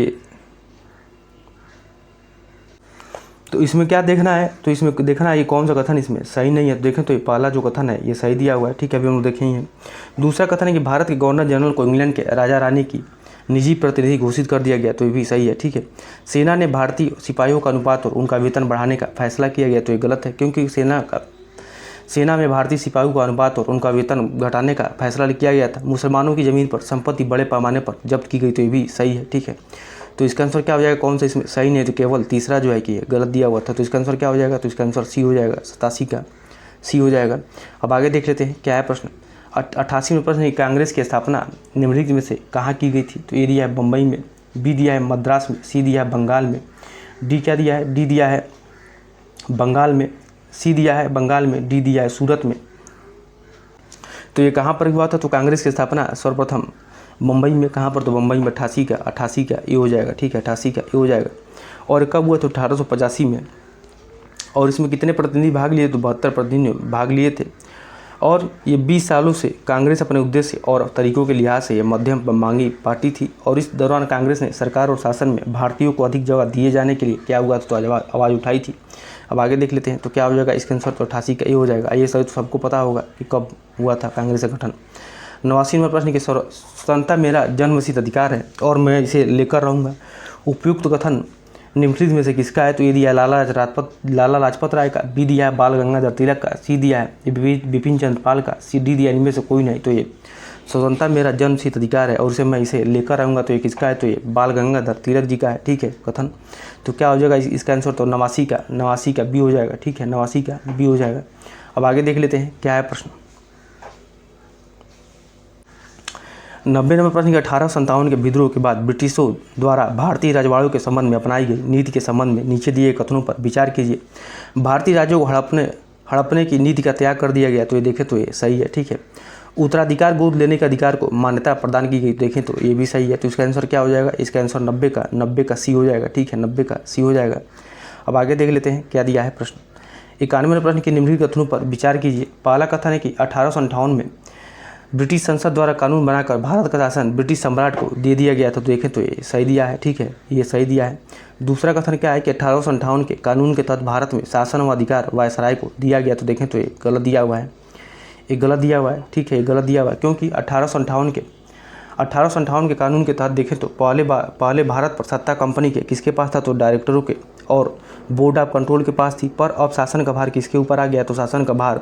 तो इसमें क्या देखना है, तो इसमें देखना है ये कौन सा कथन इसमें सही नहीं है। तो देखें तो ये पहला जो कथन है ये सही दिया हुआ है। ठीक है, अभी हम लोग देखें ही हैं। दूसरा कथन है कि भारत के गवर्नर जनरल को इंग्लैंड के राजा रानी की निजी प्रतिनिधि घोषित कर दिया गया। तो ये भी सही है। ठीक है, सेना ने भारतीय सिपाहियों का अनुपात और उनका वेतन बढ़ाने का फैसला किया गया। तो ये गलत है क्योंकि सेना में भारतीय सिपाहियों का अनुपात और उनका वेतन घटाने का फैसला किया गया था। मुसलमानों की ज़मीन पर संपत्ति बड़े पैमाने पर जब्त की गई। तो ये भी सही है। ठीक है, तो इसका आंसर क्या हो जाएगा, कौन सा इसमें सही नहीं है, तो केवल तीसरा जो है कि गलत दिया हुआ था। तो इसका आंसर क्या हो जाएगा, तो इसका आंसर सी हो जाएगा, 87 का सी हो जाएगा। अब आगे देख लेते हैं क्या है प्रश्न 88वें प्रश्न। कांग्रेस की स्थापना निम्नलिखित में से कहाँ की गई थी। तो ए दिया है बम्बई में, बी दिया है मद्रास में, सी दिया है बंगाल में, डी क्या दिया है, डी दिया है बंगाल में, सी दिया है बंगाल में, डी दिया है सूरत में। तो ये कहाँ पर हुआ था, तो कांग्रेस की स्थापना सर्वप्रथम मुंबई में। कहाँ पर, तो मुंबई में 88 का ये हो जाएगा। ठीक है, 88 का ये हो जाएगा। और कब हुआ, तो 1885 में। और इसमें कितने प्रतिनिधि भाग लिए, तो 72 प्रतिनिधि भाग लिए थे। और ये 20 सालों से कांग्रेस अपने उद्देश्य और तरीकों के लिहाज से ये मध्यम मांगी पार्टी थी और इस दौरान कांग्रेस ने सरकार और शासन में भारतीयों को अधिक जगह दिए जाने के लिए क्या हुआ तो आवाज़ उठाई थी। अब आगे देख लेते हैं तो क्या हो जाएगा, इसका आंसर तो 88 का ये हो जाएगा। ये सही तो सबको पता होगा कि कब हुआ था कांग्रेस का गठन। 89 नंबर प्रश्न की स्वतंत्रता मेरा जन्मसिद्ध अधिकार है और मैं इसे लेकर रहूँगा। उपयुक्त कथन निम्नलिखित में से किसका है, तो ये दिया है लाला लाजपत राय का, बी दिया है बाल गंगाधर तिलक का, सी दिया है बिपिन चंद्र पाल का, सी डी दिया इनमें से कोई नहीं। तो ये स्वतंत्रता मेरा जन्मसिद्ध अधिकार है और इसे मैं इसे लेकर आऊँगा, तो ये किसका है, तो ये बाल गंगाधर तिलक जी का है। ठीक है कथन, तो क्या हो जाएगा इसका आंसर, तो 89 का बी हो जाएगा। ठीक है 89 का बी हो जाएगा। अब आगे देख लेते हैं क्या है प्रश्न। 90 नंबर प्रश्न के 1857 के विद्रोह के बाद ब्रिटिशों द्वारा भारतीय रजवाड़ों के संबंध में अपनाई गई नीति के संबंध में नीचे दिए कथनों पर विचार कीजिए। भारतीय राज्यों को हड़पने की नीति का त्याग कर दिया गया, तो ये देखें तो ये सही है। ठीक है, उत्तराधिकार गोद लेने के अधिकार को मान्यता प्रदान की गई, देखें तो ये भी सही है। तो इसका आंसर क्या हो जाएगा, इसका आंसर 90 का सी हो जाएगा। ठीक है 90 का सी हो जाएगा। अब आगे देख लेते हैं क्या दिया है प्रश्न। 91 प्रश्न के निम्नलिखित कथनों पर विचार कीजिए। पहला कथन है कि 1858 में ब्रिटिश संसद द्वारा कानून बनाकर भारत का शासन ब्रिटिश सम्राट को दे दिया गया था, तो देखें तो ये सही दिया है। ठीक है ये सही दिया है। दूसरा कथन क्या है कि 1858 के कानून के तहत भारत में शासन व अधिकार वायसराय को दिया गया, तो देखें तो ये गलत दिया हुआ है, ये गलत दिया हुआ है। ठीक है ये गलत दिया हुआ है क्योंकि 1858 के कानून के तहत देखें तो पहले भारत पर सत्ता कंपनी के किसके पास था, तो डायरेक्टरों के और बोर्ड ऑफ कंट्रोल के पास थी। पर अब शासन का भार किसके ऊपर आ गया, तो शासन का भार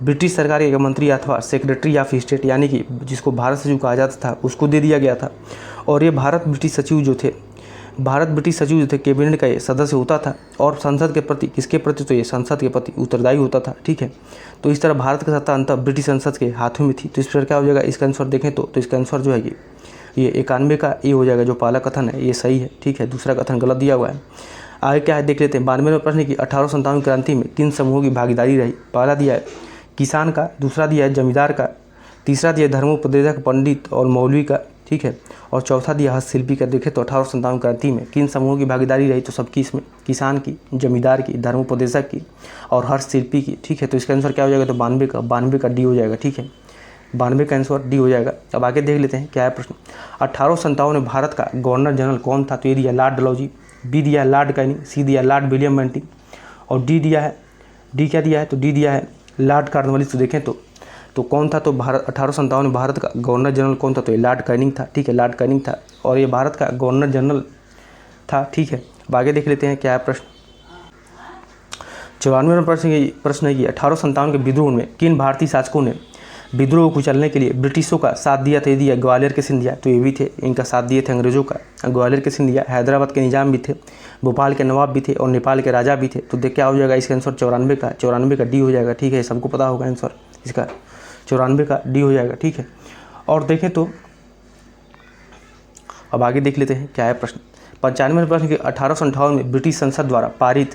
ब्रिटिश सरकार के मंत्री अथवा सेक्रेटरी ऑफ स्टेट यानी कि जिसको भारत सचिव कहा जाता था उसको दे दिया गया था। और ये भारत ब्रिटिश सचिव जो थे कैबिनेट का ये सदस्य होता था और संसद के प्रति किसके प्रति, तो ये संसद के प्रति उत्तरदायी होता था। ठीक है, तो इस तरह भारत का सत्ता अंततः ब्रिटिश संसद के हाथों में थी। तो इस पर क्या हो जाएगा, इसका आंसर देखें तो इसका आंसर जो है ये 91 का ये हो जाएगा। जो पहला कथन है ये सही है। ठीक है दूसरा कथन गलत दिया हुआ है। आगे क्या है देख लेते हैं। 92वें प्रश्न की 1857 क्रांति में किन समूहों की भागीदारी रही। पहला दिया है किसान का, दूसरा दिया है जमींदार का, तीसरा दिया धर्मोपदेशक पंडित और मौलवी का। ठीक है, और चौथा दिया हस्तशिल्पी का। देखें तो 1857 क्रांति में किन समूहों की भागीदारी रही, तो सबकी इसमें किसान की, जमींदार की, धर्मोपदेशक की और हस्तशिल्पी की। ठीक है, तो इसका आंसर क्या हो जाएगा, तो 92 का डी हो जाएगा। ठीक है 92 का आंसर डी हो जाएगा। अब आगे देख लेते हैं क्या है प्रश्न। 1857 में भारत का गवर्नर जनरल कौन था, तो ये दिया लॉर्ड डलहौजी, बी दिया है लॉर्ड कैनिंग, सी दिया लॉर्ड विलियम बेंटिंग और डी क्या दिया है, तो डी दिया है लॉर्ड कॉर्नवालिस। तो देखें तो कौन था, तो 1857 में भारत का गवर्नर जनरल कौन था, तो ये लॉर्ड कैनिंग था। ठीक है लॉर्ड कैनिंग था और ये भारत का गवर्नर जनरल था। ठीक है, अब आगे देख लेते हैं क्या है प्रश्न। 94वें प्रश्न है कि 1857 के विद्रोह में किन भारतीय शासकों ने विद्रोह को कुचलने के लिए ब्रिटिशों का साथ दिया था। दिया ग्वालियर के सिंधिया, तो ये भी थे, इनका साथ दिए थे अंग्रेजों का। ग्वालियर के सिंधिया, हैदराबाद के निजाम भी थे, भोपाल के नवाब भी थे और नेपाल के राजा भी थे। तो देख क्या हो जाएगा, इसका आंसर 94 का डी हो जाएगा। ठीक है सबको पता होगा आंसर इसका 94 का डी हो जाएगा। ठीक है, और देखें तो अब आगे देख लेते हैं क्या है प्रश्न। 95वें प्रश्न के 1858 में ब्रिटिश संसद द्वारा पारित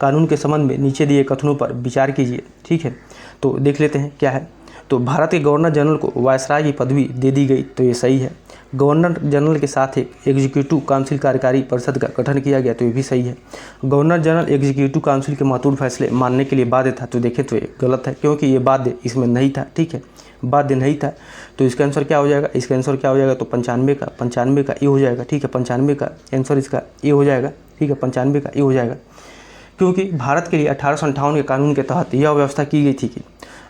कानून के संबंध में नीचे दिए कथनों पर विचार कीजिए। ठीक है, तो देख लेते हैं क्या है। तो भारत के गवर्नर जनरल को वायसराय की पदवी दे दी गई, तो ये सही है। गवर्नर जनरल के साथ एक एग्जीक्यूटिव काउंसिल कार्यकारी परिषद का गठन किया गया, तो ये भी सही है। गवर्नर जनरल एग्जीक्यूटिव काउंसिल के महत्वपूर्ण फैसले मानने के लिए बाध्य था, तो देखें तो ये गलत है क्योंकि ये बाध्य इसमें नहीं था। ठीक है बाध्य नहीं था, तो इसका आंसर क्या हो जाएगा, इसका आंसर क्या हो जाएगा, तो 95 का ये हो जाएगा। ठीक है 95 का आंसर इसका ये हो जाएगा। ठीक है 95 का ये हो जाएगा क्योंकि भारत के लिए 1858 के कानून के तहत यह व्यवस्था की गई थी कि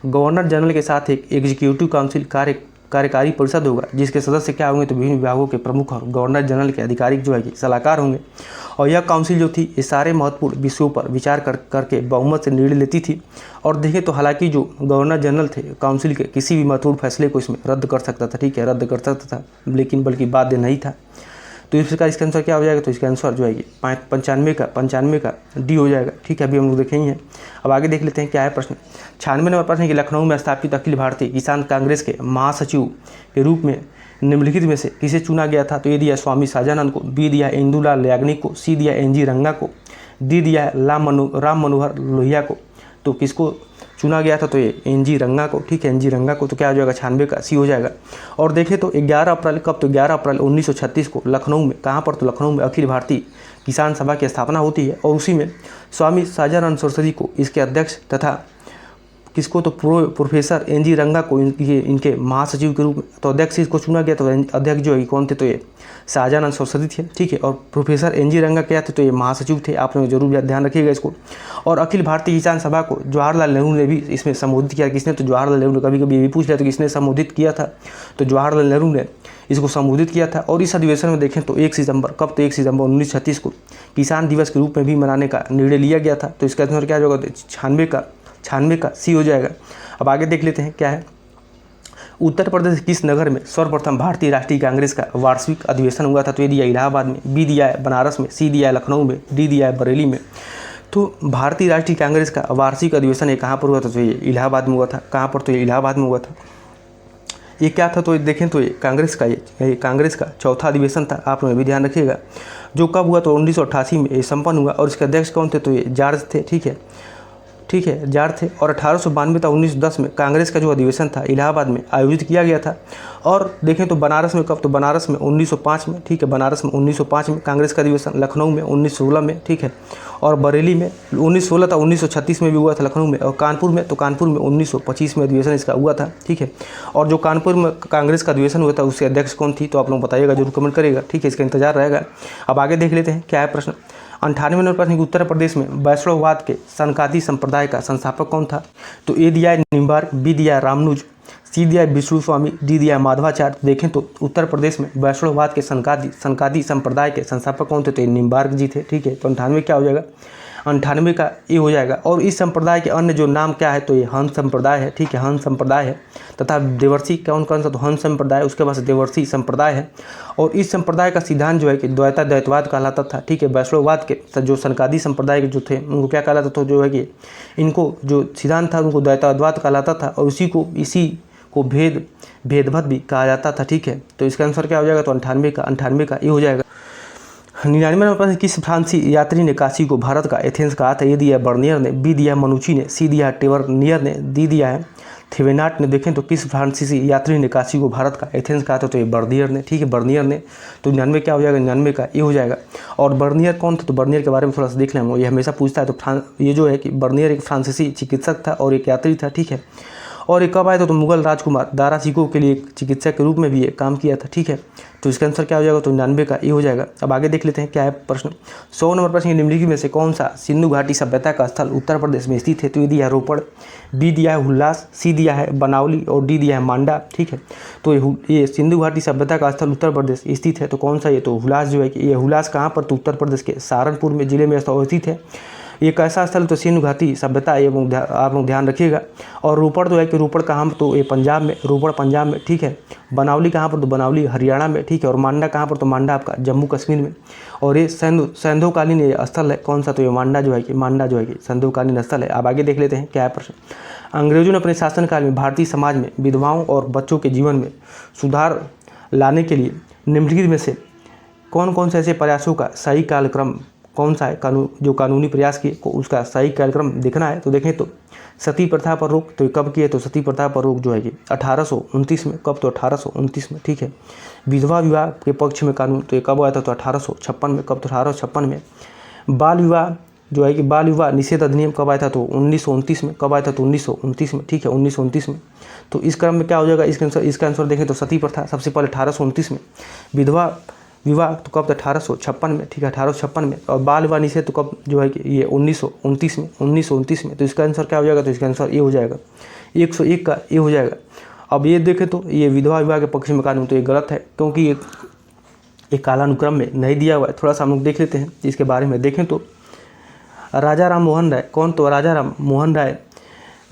गवर्नर जनरल के साथ एक एग्जीक्यूटिव काउंसिल कार्यकारी परिषद होगा, जिसके सदस्य क्या होंगे, तो विभिन्न विभागों के प्रमुख और गवर्नर जनरल के आधिकारिक जो है कि सलाहकार होंगे। और यह काउंसिल जो थी ये सारे महत्वपूर्ण विषयों पर विचार करके बहुमत से निर्णय लेती थी। और देखें तो हालांकि जो गवर्नर जनरल थे काउंसिल के किसी भी महत्वपूर्ण फैसले को इसमें रद्द कर सकता था। ठीक है रद्द कर सकता था, लेकिन बल्कि बाध्य नहीं था। तो इस प्रकार इसका आंसर क्या हो जाएगा, तो इसका आंसर जो है 95 का डी हो जाएगा। ठीक है अभी हम लोग देखेंगे। अब आगे देख लेते हैं क्या है प्रश्न। 96 नंबर प्रश्न है कि लखनऊ में स्थापित अखिल भारतीय किसान कांग्रेस के महासचिव के रूप में निम्नलिखित में से किसे चुना गया था। तो ये दिया स्वामी शाहजानंद को, बी दिया इंदुलाल याग्निक को, सी दिया एन जी रंगा को, डी दिया है राम मनोहर लोहिया को। तो किसको चुना गया था, तो ये एन जी रंगा को। ठीक है एन जी रंगा को, तो क्या हो जाएगा 96 का सी हो जाएगा। और देखें तो 11 अप्रैल कब, तो 11 अप्रैल 1936 को लखनऊ में, कहाँ पर, तो लखनऊ में अखिल भारतीय किसान सभा की स्थापना होती है और उसी में स्वामी शाहजानंद सरस्वती को इसके अध्यक्ष तथा किसको, तो प्रोफेसर NG रंगा को इनके महासचिव के रूप में, तो अध्यक्ष इसको चुना गया। तो अध्यक्ष जो है कौन थे, तो ये शाहजहान सरस्वती थे, ठीक है। और प्रोफेसर NG रंगा क्या थे, तो ये महासचिव थे। आप लोग जरूर ध्यान रखिएगा इसको। और अखिल भारतीय किसान सभा को जवाहरलाल नेहरू ने भी इसमें संबोधित किया। किसने, तो जवाहरलाल नेहरू ने। कभी कभी ये भी पूछ लिया तो किसने संबोधित किया था, तो जवाहरलाल नेहरू ने इसको संबोधित किया था। और इस अधिवेशन में देखें तो 1 सितंबर, कब, तो 1 सितंबर 1936 को किसान दिवस के रूप में भी मनाने का निर्णय लिया गया था। तो इसका आंसर क्या होगा, 96 का सी हो जाएगा। अब आगे देख लेते हैं क्या है। उत्तर प्रदेश किस नगर में सर्वप्रथम भारतीय राष्ट्रीय कांग्रेस का वार्षिक अधिवेशन हुआ था, तो ये दिया इलाहाबाद में, बी दिया है बनारस में, सी दिया है लखनऊ में, डी दिया है बरेली में। तो भारतीय राष्ट्रीय कांग्रेस का वार्षिक अधिवेशन ये कहाँ पर हुआ था, तो ये इलाहाबाद में हुआ था। कहाँ पर, तो ये इलाहाबाद में हुआ था। ये क्या था, तो ये देखें तो ये कांग्रेस का चौथा अधिवेशन था। आप लोग भी ध्यान रखिएगा। जो कब हुआ, तो 1988 में ये संपन्न हुआ। और इसके अध्यक्ष कौन थे, तो ये जॉर्ज थे, ठीक है, जॉर्ज थे। और 1892 था 1910 में कांग्रेस का जो अधिवेशन था इलाहाबाद में आयोजित किया गया था। और देखें तो बनारस में कब, तो बनारस में 1905 में, ठीक है, बनारस में 1905 में कांग्रेस का अधिवेशन। लखनऊ में 1916 में, ठीक है। और बरेली में 1916 था, 1936 में भी हुआ था लखनऊ में। और कानपुर में 1925 में अधिवेशन इसका हुआ था, ठीक है। और जो कानपुर में कांग्रेस का अधिवेशन हुआ था उसके अध्यक्ष कौन थी, तो आप लोग बताइएगा, जरूर कमेंट करिएगा, ठीक है। इसका इंतजार रहेगा। अब आगे देख लेते हैं क्या है प्रश्न। 98 नंबर प्रश्न, उत्तर प्रदेश में वैष्णववाद के सनकादी संप्रदाय का संस्थापक कौन था, तो ए दिया है निम्बार्क, बी दिया है रामानुज, सी दिया है विष्णु स्वामी, डी दिया है माधवाचार्य। देखें तो उत्तर प्रदेश में वैष्णववाद के सनकादी संप्रदाय के संस्थापक कौन थे, तो निम्बार्क जी थे, ठीक है। तो 98 क्या हो जाएगा, 98 का ये हो जाएगा। और इस संप्रदाय के अन्य जो नाम क्या है, तो ये हंस संप्रदाय है, ठीक है, हंस संप्रदाय है। तथा देवर्षि कौन सा, तो हंस संप्रदाय, उसके बाद देवर्षि संप्रदाय है। और इस संप्रदाय का सिद्धांत जो है कि द्वैतवाद कहलाता था, ठीक है। वैष्णववाद के जो सनकादी संप्रदाय के जो थे उनको क्या कहलाता था, जो है कि इनको जो सिद्धांत था उनको द्वैतवाद कहलाता था। और इसी को भेदभाव भी कहा जाता था, ठीक है। तो इसका आंसर क्या हो जाएगा, तो 98 का ये हो जाएगा। 99 नंबर प्रश्न, किस फ्रांसीसी यात्री ने काशी को भारत का एथेंस कहा था, ये दिया है बर्नियर ने, बी दिया है मनुची ने, सी दिया है टेवर्नियर ने, डी दिया है थेवेनाट ने। देखें तो किस फ्रांसीसी यात्री ने काशी को भारत का एथेंस कहा था, तो ये बर्नियर ने, ठीक है, बर्नियर ने। तो 99 क्या हो जाएगा, 99 का ये हो जाएगा। और बर्नियर कौन था, तो बर्नियर के बारे में थोड़ा सा देख लें, ये हमेशा पूछता है। तो ये जो है कि बर्नियर एक फ्रांसीसी चिकित्सक था और एक यात्री था, ठीक है। और ये कब आया था, तो मुगल राजकुमार दारा शिकोह के लिए एक चिकित्सक के रूप में भी ये काम किया था, ठीक है। तो इसका आंसर क्या हो जाएगा, तो 99 का ये हो जाएगा। अब आगे देख लेते हैं क्या है प्रश्न। 100 नंबर प्रश्न, निम्नलिखित में से कौन सा सिंधु घाटी सभ्यता का स्थल उत्तर प्रदेश में स्थित है, तो ये दिया है रोपड़, बी दिया है हुल्लास, सी दिया है बनावली और डी दिया है मांडा, ठीक है। तो ये सिंधु घाटी सभ्यता का स्थल उत्तर प्रदेश स्थित है, तो कौन सा, ये तो हुल्लास जो है कि ये हुल्लास कहाँ पर, तो उत्तर प्रदेश के सहारनपुर में जिले में स्थित है। ये कैसा स्थल, तो सिंधु घाटी सभ्यता, एवं आप लोग ध्यान रखिएगा। और रोपड़ जो है कि रोपड़ कहाँ पर, तो ये पंजाब में, रोपड़ पंजाब में, ठीक है। बनावली कहाँ पर, तो बनावली हरियाणा में, ठीक है। और मांडा कहाँ पर, तो मांडा आपका जम्मू कश्मीर में। और ये सैंधवकालीन ये स्थल है, कौन सा, तो ये मांडा जो है कि सैंधवकालीन स्थल है। अब आगे देख लेते हैं क्या है प्रश्न। अंग्रेजों ने अपने शासनकाल में भारतीय समाज में विधवाओं और बच्चों के जीवन में सुधार लाने के लिए निम्नलिखित में से कौन से ऐसे प्रयासों का सही कालक्रम कौन सा है, जो कानूनी प्रयास किए को उसका सही कार्यक्रम देखना है। तो देखें तो सती प्रथा पर रोक, तो कब किए, तो सती प्रथा पर रोक जो है कि 1829 में, कब, तो 1829 में, ठीक है। विधवा विवाह के पक्ष में कानून, तो ये कब आया था, तो 1856 में, कब, तो 1856 में। बाल विवाह जो है कि बाल विवाह निषेध अधिनियम कब आया था, तो 1929 में, कब आया था, तो 1929 में, ठीक है, 1929 में। तो इस क्रम में क्या हो जाएगा, इसका आंसर देखें तो सती प्रथा सबसे पहले 1829 में, विधवा विवाह तो कब, तो 1856 में, ठीक है, 1856 में। और बाल विवाह निषेध तो कब जो है कि ये 1929 में। तो इसका आंसर क्या हो जाएगा, तो इसका आंसर ये हो जाएगा 101 का ये हो जाएगा। अब ये देखें तो ये विधवा विवाह के पक्ष में कानून, तो ये गलत है क्योंकि ये कालानुक्रम में नहीं दिया हुआ है। थोड़ा सा हम लोग देख लेते हैं इसके बारे में। देखें तो राजा राम मोहन राय, कौन, तो राजा राम मोहन राय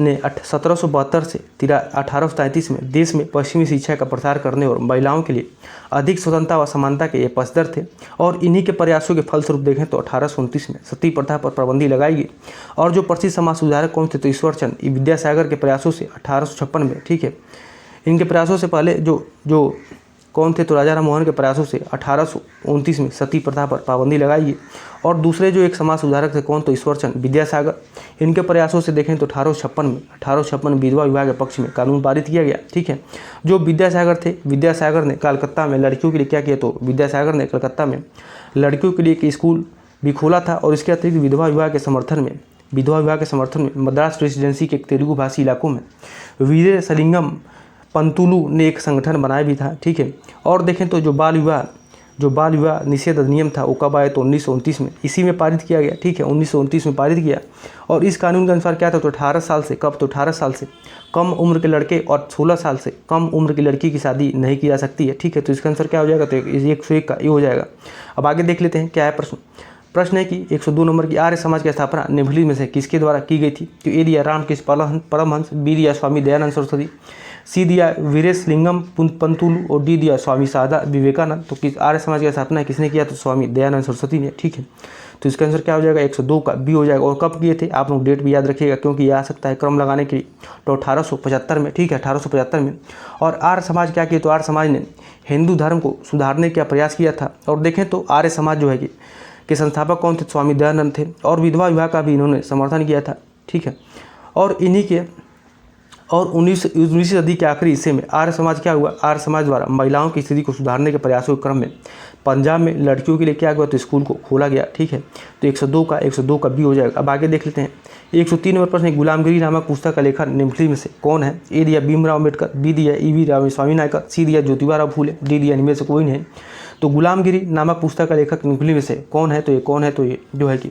ने 1772 से 1833 में देश में पश्चिमी शिक्षा का प्रसार करने और महिलाओं के लिए अधिक स्वतंत्रता व समानता के ये पक्षधर थे। और इन्हीं के प्रयासों के फलस्वरूप देखें तो 1829 में सती प्रथा पर पाबंदी लगाई गई। और जो प्रसिद्ध समाज सुधारक कौन थे, तो ईश्वरचंद विद्यासागर के प्रयासों से 1856 में, ठीक है। इनके प्रयासों से पहले जो कौन थे, तो राजा राम मोहन के प्रयासों से 1829 में सती प्रथा पर पाबंदी लगाई गई। और दूसरे जो एक समाज सुधारक थे कौन, तो ईश्वरचंद विद्यासागर, इनके प्रयासों से देखें तो 1856 में विधवा विवाह के पक्ष में कानून पारित किया गया, ठीक है। जो विद्यासागर थे, विद्यासागर ने कलकत्ता में लड़कियों के लिए क्या किया, तो विद्यासागर ने कलकत्ता में लड़कियों के लिए एक स्कूल भी खोला था। और इसके अतिरिक्त विधवा विवाह के समर्थन में विधवा विवाह के समर्थन में मद्रास प्रेसिडेंसी के तेलुगु भाषी इलाकों में वीरे सलिंगम पंतुलु ने एक संगठन बनाया भी था, ठीक है। और देखें तो जो बाल विवाह निषेध अधिनियम था वो कब आया तो 1929 में, इसी में पारित किया गया, ठीक है, 1929 में पारित किया। और इस कानून के अनुसार क्या था तो 18 साल से कब तो 18 साल से कम उम्र के लड़के और 16 साल से कम उम्र की लड़की की शादी नहीं की जा सकती है, ठीक है। तो इसका आंसर क्या हो जाएगा तो 101 का ये हो जाएगा। अब आगे देख लेते हैं क्या है प्रश्न है कि 102 नंबर की आर्य समाज की स्थापना निम्नलिखित में से किसके द्वारा की गई थी। तो ए दिया रामकृष्ण परमहंस, बी दिया स्वामी दयानंद सरस्वती, सी दिया वीरेशलिंगम पंतुलु और डी दिया स्वामी सादा विवेकानंद। तो किस आर्य समाज की स्थापना किसने किया तो स्वामी दयानंद सरस्वती ने, ठीक है। तो इसका आंसर क्या हो जाएगा 102 का बी हो जाएगा। और कब किए थे आप लोग डेट भी याद रखिएगा क्योंकि ये आ सकता है क्रम लगाने के लिए। तो 1875 में, ठीक है, 1875 में। और आर्य समाज क्या किए तो आर्य समाज ने हिंदू धर्म को सुधारने का प्रयास किया था। और देखें तो आर्य समाज जो है कि के संस्थापक कौन थे स्वामी दयानंद थे। और विधवा विवाह का भी इन्होंने समर्थन किया था, ठीक है। और इन्हीं के और 19वीं सदी के आखिरी हिस्से में आर्य समाज क्या हुआ, आर्य समाज द्वारा महिलाओं की स्थिति को सुधारने के प्रयासों के क्रम में पंजाब में लड़कियों के लिए क्या हुआ तो स्कूल को खोला गया, ठीक है। तो 102 का बी हो जाएगा। अब आगे देख लेते हैं 103 नंबर प्रश्न, गुलामगिरी नामक पुस्तक का लेखक निम्नलिखित में से कौन है। ए दिया भीमराव अम्बेडकर, बी दिया ईवी रामास्वामी नायकर, सी दिया ज्योतिबा फूले, डी दिया इनमें से कोई नहीं। तो गुलामगिरी नामक पुस्तक का लेखक निम्नलिखित में से कौन है तो ये जो है कि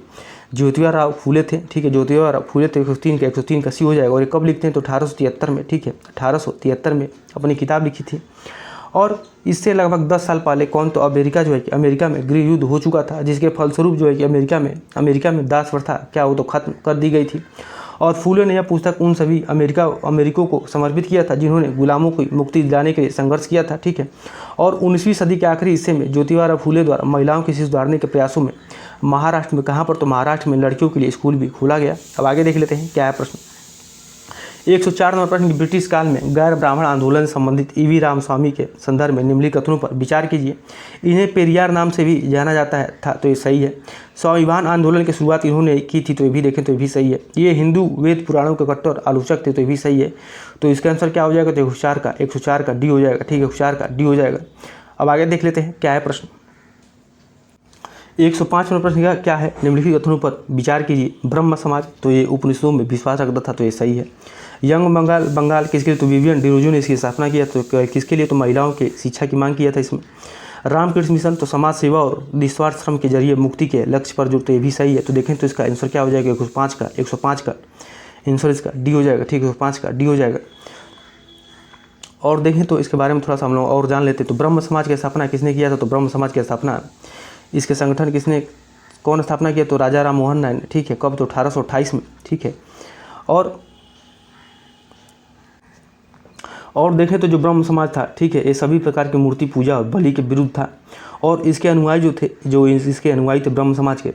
ज्योतिबा फूले थे, ठीक है, ज्योतिबा फूले थे। 103 का सी हो जाएगा। और ये कब लिखते हैं तो 1873 में, ठीक है, 1873 में अपनी किताब लिखी थी। और इससे लगभग 10 साल पहले कौन तो अमेरिका जो है कि अमेरिका में गृह युद्ध हो चुका था, जिसके फलस्वरूप जो है कि अमेरिका में दास प्रथा क्या हो तो खत्म कर दी गई थी। और फूले ने यह पुस्तक उन सभी अमेरिकों को समर्पित किया था जिन्होंने गुलामों की मुक्ति दिलाने के लिए संघर्ष किया था, ठीक है। और 19वीं सदी के आखिरी हिस्से में ज्योतिबा फूले द्वारा महिलाओं की स्थिति सुधारने के प्रयासों में महाराष्ट्र में कहाँ पर तो महाराष्ट्र में लड़कियों के लिए स्कूल भी खोला गया। अब आगे देख लेते हैं क्या है प्रश्न। 104 नंबर प्रश्न, ब्रिटिश काल में गैर ब्राह्मण आंदोलन संबंधित ईवी रामस्वामी के संदर्भ में निम्नलिखित कथनों पर विचार कीजिए। इन्हें पेरियार नाम से भी जाना जाता था, तो ये सही है। स्वाभिमान आंदोलन की शुरुआत इन्होंने की थी, तो ये भी देखें तो ये भी सही है। ये हिंदू वेद पुराणों के कट्टर आलोचक थे, तो ये भी सही है। तो इसका आंसर क्या हो जाएगा तो 104 का डी हो जाएगा, ठीक है, 104 का डी हो जाएगा। अब आगे देख लेते हैं क्या है प्रश्न। 105 नंबर प्रश्न क्या है, निम्नलिखित कथनों पर विचार कीजिए। ब्रह्म समाज, तो ये उपनिषदों में विश्वास रखता था, तो ये सही है। यंग बंगाल किसके लिए तो विवियन डिरोजो ने इसकी स्थापना किया, तो किसके लिए तो महिलाओं के शिक्षा की मांग किया था इसमें। रामकृष्ण मिशन तो समाज सेवा और निस्वार्थ श्रम के जरिए मुक्ति के लक्ष्य पर जो, तो ये भी सही है। तो देखें तो इसका आंसर क्या हो जाएगा 105 का आंसर इसका डी हो जाएगा, ठीक है, 105 का डी हो जाएगा। और देखें तो इसके बारे में थोड़ा सा हम लोग और जान लेते। तो ब्रह्म समाज की स्थापना किसने किया था, तो ब्रह्म समाज की स्थापना इसके संगठन कौन स्थापना किया, तो राजा राम मोहन राय ने, ठीक है, कब तो 1828 में, ठीक है। और देखें तो जो ब्रह्म समाज था, ठीक है, ये सभी प्रकार की मूर्ति पूजा और बलि के विरुद्ध था। और इसके अनुयायी इसके अनुयायी थे ब्रह्म समाज के,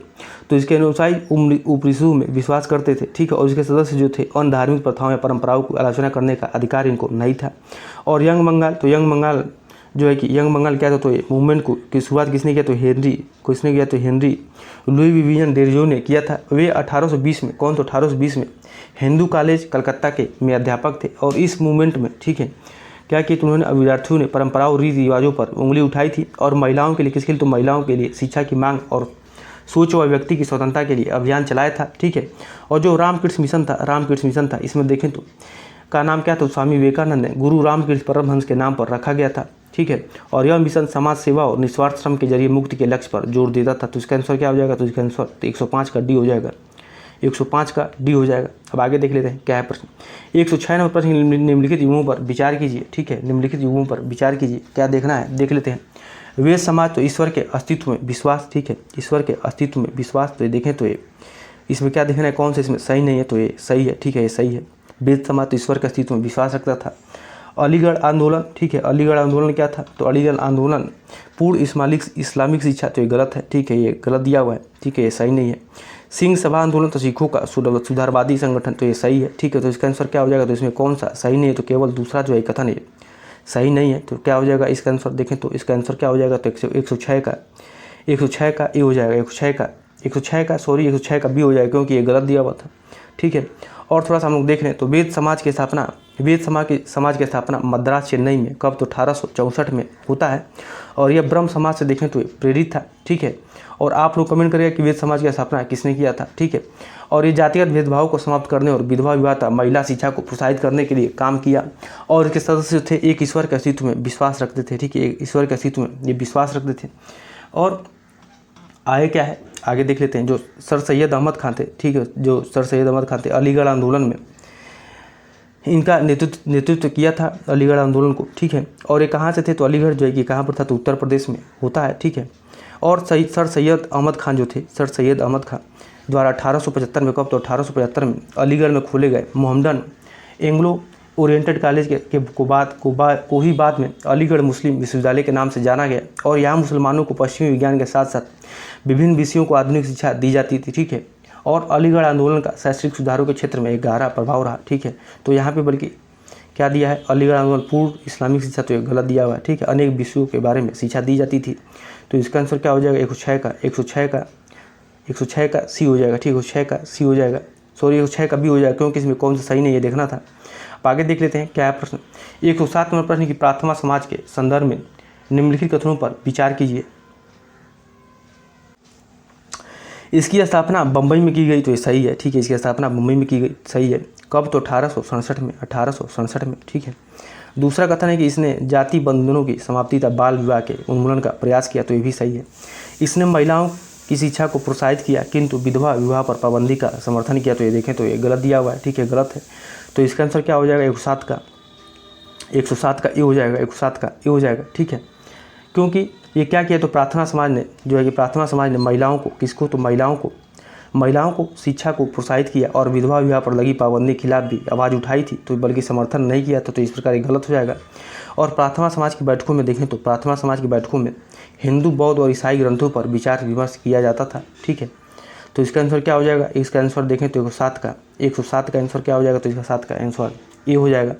तो इसके अनुयायी उपनिषदों में विश्वास करते थे, ठीक है। और इसके सदस्य जो थे अन्य धार्मिक प्रथाओं या परंपराओं को आलोचना करने का अधिकार इनको नहीं था। और यंग बंगाल जो है कि यंग बंगाल क्या था, तो ये मूवमेंट की शुरुआत किसने किया, तो हेनरी लुई विवियन डेरियो ने किया था। वे 1820 में, कौन तो 1820 में हिंदू कॉलेज कलकत्ता में अध्यापक थे। और इस मूवमेंट में, ठीक है, क्या किया, तो उन्होंने विद्यार्थियों ने परंपराओं रीति रिवाजों पर उंगली उठाई थी। और महिलाओं के लिए किसके लिए, तो महिलाओं के लिए शिक्षा की मांग और सोच व व्यक्ति की स्वतंत्रता के लिए अभियान चलाया था, ठीक है। और जो रामकृष्ण मिशन था इसमें देखें तो का नाम क्या था, स्वामी विवेकानंद ने गुरु रामकृष्ण परमहंस के नाम पर रखा गया था, ठीक है। और यह मिशन समाज सेवा और निस्वार्थ श्रम के जरिए मुक्ति के लक्ष्य पर जोर देता था। तो इसका आंसर क्या हो जाएगा, तो इसका आंसर 105 का डी हो जाएगा, 105 का डी हो जाएगा। अब आगे देख लेते हैं क्या है प्रश्न। 106 नंबर प्रश्न, निम्नलिखित युगों पर विचार कीजिए, ठीक है, निम्नलिखित युगों पर विचार कीजिए। क्या देखना है देख लेते हैं। वेद समाज तो ईश्वर के अस्तित्व में विश्वास, ठीक है, ईश्वर के अस्तित्व में विश्वास। तो ये देखें तो ये इसमें क्या देखना है, कौन सा इसमें सही नहीं है, तो ये सही है, ठीक है, ये सही है। वेद समाज तो ईश्वर के अस्तित्व में विश्वास रखता था। अलीगढ़ आंदोलन, ठीक है, अलीगढ़ आंदोलन क्या था, तो अलीगढ़ आंदोलन पूर्ण इस्लामिक शिक्षा, तो ये गलत है, ठीक है, ये गलत दिया हुआ है, ठीक है, ये सही नहीं है। सिंह सभा आंदोलन तो सिखों का सुधारवादी संगठन, तो ये सही है, ठीक है। तो इसका आंसर क्या हो जाएगा, तो इसमें कौन सा सही नहीं है, तो केवल दूसरा जो है कथन है सही नहीं है। तो क्या हो जाएगा इसका आंसर, देखें तो इसका आंसर क्या हो जाएगा, तो 106 का ए हो जाएगा, 106 का बी हो जाएगा, क्योंकि ये गलत दिया हुआ था, ठीक है। और थोड़ा सा हम लोग देख रहे हैं तो वेद समाज की स्थापना मद्रास चेन्नई में कब, तो 1864 में होता है। और यह ब्रह्म समाज से देखें तो प्रेरित था, ठीक है। और आप लोग कमेंट करिएगा कि वेद समाज की स्थापना किसने किया था, ठीक है। और ये जातिगत भेदभाव को समाप्त करने और विधवा विवाह, महिला शिक्षा को प्रोत्साहित करने के लिए काम किया। और इसके सदस्य थे एक ईश्वर के अस्तित्व में विश्वास रखते थे, ठीक है, एक ईश्वर के अस्तित्व में ये विश्वास रखते थे। और आगे क्या है, आगे देख लेते हैं। जो सर सैयद अहमद खान थे, ठीक है, जो सर सैयद अहमद खान थे, अलीगढ़ आंदोलन में इनका नेतृत्व किया था, अलीगढ़ आंदोलन को, ठीक है। और ये कहाँ से थे, तो अलीगढ़ जो है कि कहाँ पर था, तो उत्तर प्रदेश में होता है, ठीक है। और सर सैयद अहमद खान जो थे, सर सैयद अहमद खान द्वारा 1875 में कब, तो 1875 में अलीगढ़ में खोले गए मोहम्मडन एंग्लो ओरिएंटेड कॉलेज को ही बाद में अलीगढ़ मुस्लिम विश्वविद्यालय के नाम से जाना गया। और यहाँ मुसलमानों को पश्चिमी विज्ञान के साथ साथ विभिन्न विषयों को आधुनिक शिक्षा दी जाती थी, ठीक है। और अलीगढ़ आंदोलन का शैक्षणिक सुधारों के क्षेत्र में एक गहरा प्रभाव रहा, ठीक है। तो यहाँ पे बल्कि क्या दिया है, अलीगढ़ आंदोलन पूर्व इस्लामिक शिक्षा, तो ये गलत दिया हुआ है, ठीक है। अनेक विषयों के बारे में शिक्षा दी जाती थी। तो इसका आंसर क्या हो जाएगा, 106 का सी हो जाएगा, ठीक है, 106 का सी हो जाएगा, सॉरी 106 का बी हो जाएगा, क्योंकि इसमें कौन सा सही नहीं ये देखना था। अब आगे देख लेते हैं क्या है प्रश्न। 107 नंबर प्रश्न की प्रार्थना समाज के संदर्भ में निम्नलिखित कथनों पर विचार कीजिए। इसकी स्थापना बम्बई में की गई, तो ये सही है, ठीक है, इसकी स्थापना बम्बई में की गई, सही है। कब, तो 1867 में, ठीक है। दूसरा कथन है कि इसने जाति बंधनों की समाप्ति तथा बाल विवाह के उन्मूलन का प्रयास किया, तो ये भी सही है। इसने महिलाओं की शिक्षा को प्रोत्साहित किया किंतु विधवा विवाह पर पाबंदी का समर्थन किया, तो ये देखें तो ये गलत दिया हुआ है, ठीक है, गलत है। तो इसका आंसर क्या हो जाएगा, 107 का ए हो जाएगा, 107 का ए हो जाएगा, ठीक है। क्योंकि ये क्या किया, तो प्रार्थना समाज ने जो है कि प्रार्थना समाज ने महिलाओं को किसको, तो महिलाओं को शिक्षा को प्रोत्साहित किया और विधवा विवाह पर लगी पाबंदी के खिलाफ भी आवाज़ उठाई थी, तो बल्कि समर्थन नहीं किया था, तो इस प्रकार ये गलत हो जाएगा। और प्रार्थना समाज की बैठकों में देखें तो प्रार्थना समाज की बैठकों में हिंदू, बौद्ध और ईसाई ग्रंथों पर विचार विमर्श किया जाता था, ठीक है। तो इसका आंसर क्या हो जाएगा, इसका आंसर देखें तो 107 का आंसर क्या हो जाएगा, तो इसका 7 का आंसर ये हो जाएगा।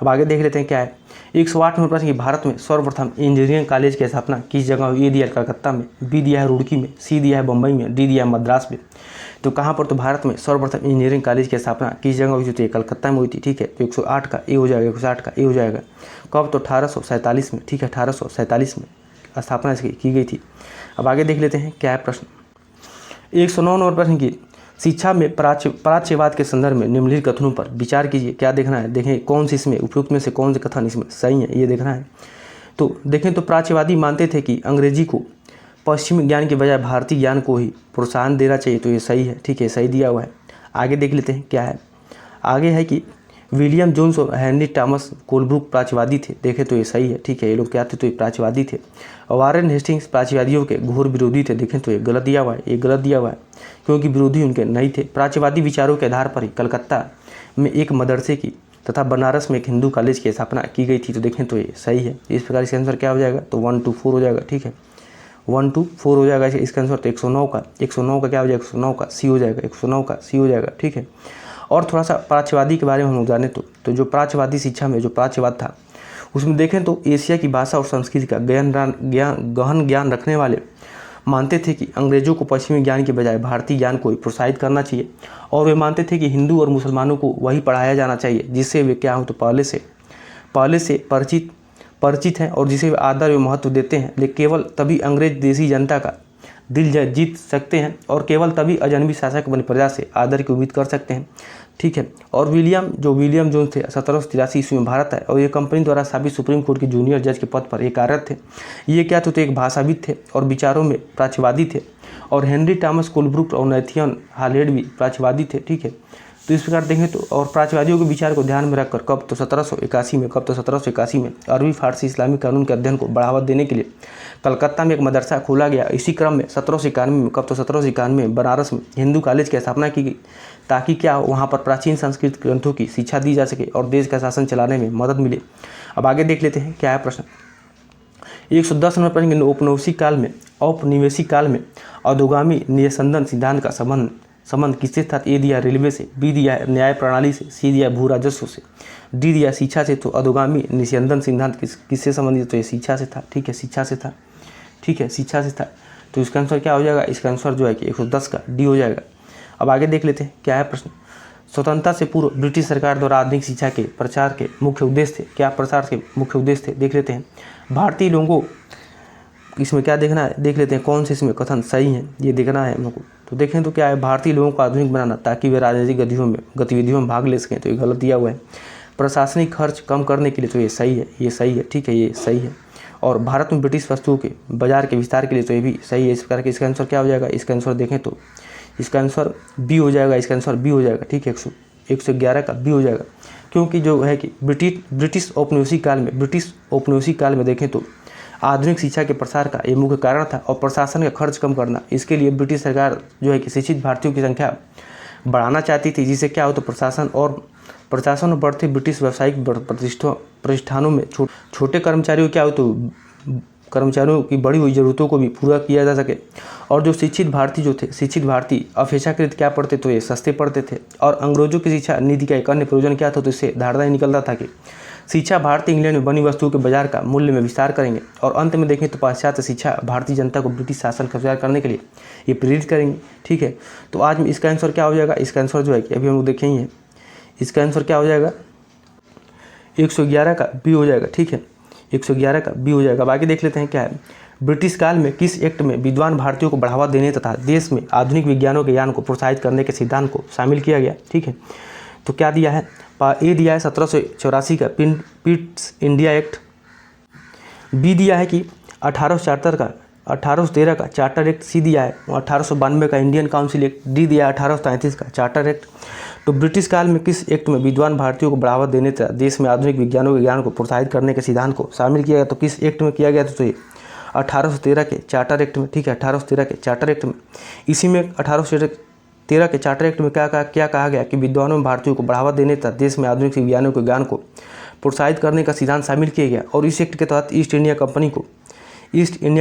अब आगे देख लेते हैं क्या है। 108 नंबर प्रश्न की भारत में सर्वप्रथम इंजीनियरिंग कॉलेज की स्थापना किस जगह हुई, ए दिया है कलकत्ता में, बी दिया है रुड़की में, सी दिया है बम्बई में, डी दिया है मद्रास में। तो कहाँ पर, तो भारत में सर्वप्रथम इंजीनियरिंग कॉलेज की स्थापना किस जगह हुई थी, तो ये कलकत्ता में हुई थी, ठीक है। तो 108 का ए हो जाएगा, 108 का ए हो जाएगा। कब, तो 1847 में, ठीक है, 1847 में स्थापना इसकी की गई थी। अब आगे देख लेते हैं क्या है प्रश्न। 109 नंबर प्रश्न की शिक्षा में प्राच्यवाद के संदर्भ में निम्नलिखित कथनों पर विचार कीजिए। क्या देखना है, देखें कौन से इसमें उपयुक्त में से कौन से कथन इसमें सही है, ये देखना है। तो देखें तो प्राच्यवादी मानते थे कि अंग्रेजी को पश्चिमी ज्ञान के बजाय भारतीय ज्ञान को ही प्रोत्साहन देना चाहिए, तो ये सही है, ठीक है, सही दिया हुआ है। आगे देख लेते हैं क्या है। आगे है कि विलियम जोन्स और हेनरी टॉमस कोलब्रुक प्राच्यवादी थे, देखें तो ये सही है, ठीक है, ये लोग क्या थे, तो ये प्राच्यवादी थे। और वारेन हेस्टिंग्स प्राच्यवादियों के घोर विरोधी थे, देखें तो ये गलत दिया हुआ है, ये गलत दिया हुआ है, क्योंकि विरोधी उनके नहीं थे। प्राच्यवादी विचारों के आधार पर ही कलकत्ता में एक मदरसे की तथा बनारस में एक हिंदू कॉलेज की स्थापना की गई थी, तो देखें तो ये सही है। इस प्रकार इसका आंसर क्या हो जाएगा, तो 1 to 4 हो जाएगा, ठीक है, 1 to 4 हो जाएगा इसका आंसर। तो 109 का क्या हो जाएगा, 109 का सी हो जाएगा, 109 का सी हो जाएगा, ठीक है। और थोड़ा सा प्राच्यवादी के बारे में हम लोग जाने तो जो प्राच्यवादी शिक्षा में जो प्राच्यवाद था उसमें देखें तो एशिया की भाषा और संस्कृति का गहन ज्ञान रखने वाले मानते थे कि अंग्रेजों को पश्चिमी ज्ञान के बजाय भारतीय ज्ञान को प्रोत्साहित करना चाहिए। और वे मानते थे कि हिंदू और मुसलमानों को वही पढ़ाया जाना चाहिए जिससे वे क्या हो, तो पहले से परिचित हैं और जिसे वे आदर व महत्व देते हैं। लेकिन केवल तभी अंग्रेज देशी जनता का दिल जीत सकते हैं और केवल तभी अजनबी शासक बनी प्रजा से आदर की उम्मीद कर सकते हैं, ठीक है। और विलियम जोन्स थे 1783 ईस्वी में भारत आए और ये कंपनी द्वारा स्थापित सुप्रीम कोर्ट के जूनियर जज के पद पर एक कार्यरत थे। ये क्या थे, तो एक भाषाविद थे और विचारों में प्राच्यवादी थे। और हेनरी टॉमस कोलब्रुक और नैथियन हालेड भी प्राच्यवादी थे, ठीक है। तो इस प्रकार देखें तो और प्राच्यवादियों के विचार को ध्यान में रखकर कब, तो 1781 में अरबी फारसी इस्लामिक कानून के अध्ययन को बढ़ावा देने के लिए कलकत्ता में एक मदरसा खोला गया। इसी क्रम में 1791 में कब, तो 1791 में बनारस में हिंदू कॉलेज की स्थापना की गई ताकि क्या वहाँ पर प्राचीन संस्कृत ग्रंथों की शिक्षा दी जा सके और देश का शासन चलाने में मदद मिले। अब आगे देख लेते हैं क्या है प्रश्न। 110 नंबर प्रश्न, औपनिवेशिक काल में अधोगामी निस्यंदन सिद्धांत का संबंध किससे था। ए दिया रेलवे से, बी दिया न्याय प्रणाली से, सी दिया भू राजस्व से, डी दिया शिक्षा से। तो अधोगामी निस्यंदन सिद्धांत किससे संबंधित, तो ये शिक्षा से था, ठीक है, शिक्षा से था, ठीक है, शिक्षा से था। तो इसका आंसर क्या हो जाएगा, इसका आंसर जो है कि 110 का डी हो जाएगा। अब आगे देख लेते हैं क्या है प्रश्न। स्वतंत्रता से पूर्व ब्रिटिश सरकार द्वारा आधुनिक शिक्षा के प्रचार के मुख्य उद्देश्य थे। क्या प्रसार के मुख्य उद्देश्य थे, देख लेते हैं। भारतीय लोगों, इसमें क्या देखना है, देख लेते हैं कौन से इसमें कथन सही है, ये देखना है हम लोग को। तो देखें तो क्या है, भारतीय लोगों को आधुनिक बनाना ताकि वे राजनीतिक गतिविधियों में भाग ले सकें, तो ये गलत दिया हुआ है। प्रशासनिक खर्च कम करने के लिए, तो ये सही है, ये सही है, ठीक है, ये सही है। और भारत में ब्रिटिश वस्तुओं के बाजार के विस्तार के लिए, तो ये भी सही है। इस प्रकार के इसका आंसर क्या हो जाएगा, इसका आंसर देखें तो इसका आंसर बी हो जाएगा, इसका आंसर बी हो जाएगा, ठीक है। 111 का बी हो जाएगा, क्योंकि जो है कि ब्रिटिश औपनिवेशिक काल में देखें तो आधुनिक शिक्षा के प्रसार का ये मुख्य कारण था। और प्रशासन का खर्च कम करना, इसके लिए ब्रिटिश सरकार जो है कि शिक्षित भारतीयों की संख्या बढ़ाना चाहती थी, जिससे क्या हो तो प्रशासन और बढ़ते ब्रिटिश व्यावसायिक प्रतिष्ठानों में छोटे कर्मचारियों क्या हो तो कर्मचारियों की बढ़ी हुई ज़रूरतों को भी पूरा किया जा सके। और जो शिक्षित भारतीय अपेक्षाकृत क्या पढ़ते, तो ये सस्ते पढ़ते थे। और अंग्रेजों की शिक्षा नीति का एक अन्य प्रयोजन क्या था, तो इससे धारणा ही निकलता था कि शिक्षा भारतीय इंग्लैंड में बनी वस्तुओं के बाजार का मूल्य में विस्तार करेंगे। और अंत में देखें तो पाश्चात्य शिक्षा भारतीय जनता को ब्रिटिश शासन का विस्तार करने के लिए ये प्रेरित करेंगे, ठीक है। तो आज में इसका आंसर क्या हो जाएगा, इसका आंसर जो है कि अभी हम लोग देखेंगे, इसका आंसर क्या हो जाएगा, 111 का बी हो जाएगा, ठीक है, 111 का बी हो जाएगा। बाकी देख लेते हैं क्या है। ब्रिटिश काल में किस एक्ट में विद्वान भारतीयों को बढ़ावा देने तथा देश में आधुनिक विज्ञानों के ज्ञान को प्रोत्साहित करने के सिद्धांत को शामिल किया गया, ठीक है। तो क्या दिया है, ए दिया है 1784 का पिट्स इंडिया एक्ट, बी दिया है कि 1813 का चार्टर एक्ट, सी दिया है 1892 का इंडियन काउंसिल एक्ट, डी दिया है 1833 का चार्टर एक्ट। तो ब्रिटिश काल में किस एक्ट में विद्वान भारतीयों को बढ़ावा देने तथा देश में आधुनिक विज्ञानों के ज्ञान को प्रोत्साहित करने के सिद्धांत को शामिल किया गया, तो किस एक्ट में किया गया था, तो ये 1813 के चार्टर एक्ट में, ठीक है, 1813 के चार्टर एक्ट में। इसी में 1813 के चार्टर एक्ट में क्या कहा गया कि विद्वानों में भारतीयों को बढ़ावा देने तथा देश में आधुनिक विज्ञानों के ज्ञान को प्रोत्साहित करने का सिद्धांत शामिल किया गया। और इस एक्ट के तहत ईस्ट इंडिया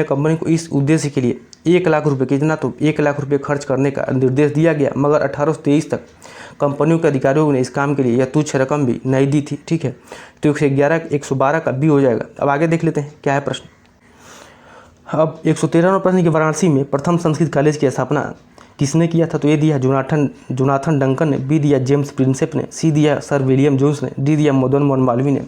कंपनी को इस उद्देश्य के लिए 1 लाख रुपये, कितना, तो 1 लाख रुपये खर्च करने का निर्देश दिया गया। मगर 1823 तक कंपनियों के अधिकारियों ने इस काम के लिए यह तुच्छ रकम भी नहीं दी थी, ठीक है। तो 112 का बी हो जाएगा। अब आगे देख लेते हैं क्या है प्रश्न। अब 113वां प्रश्न की वाराणसी में प्रथम संस्कृत कॉलेज की स्थापना किसने किया था, तो ये दिया जोनाथन डंकन ने, बी दिया जेम्स प्रिंसेप ने, सी दिया सर विलियम जोन्स ने, डी दिया मदन मोहन मालवीय ने।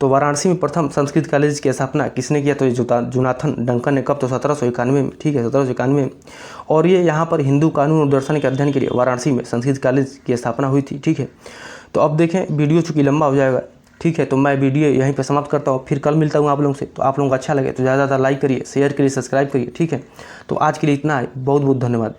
तो वाराणसी में प्रथम संस्कृत कॉलेज की स्थापना किसने किया, तो ये जोनाथन डंकन ने। कब, तो 1791 में, ठीक है, 1791 में। और ये यहाँ पर हिंदू कानून और दर्शन के अध्ययन के लिए वाराणसी में संस्कृत कॉलेज की स्थापना हुई थी, ठीक है। तो अब देखें, वीडियो चूँकि लंबा हो जाएगा, ठीक है, तो मैं वीडियो यहीं पे समाप्त करता हूँ। फिर कल मिलता हूँ आप लोगों से। तो आप लोगों को अच्छा लगे तो ज़्यादा लाइक करिए, शेयर करिए, सब्सक्राइब करिए, ठीक है। तो आज के लिए इतना है, बहुत बहुत धन्यवाद।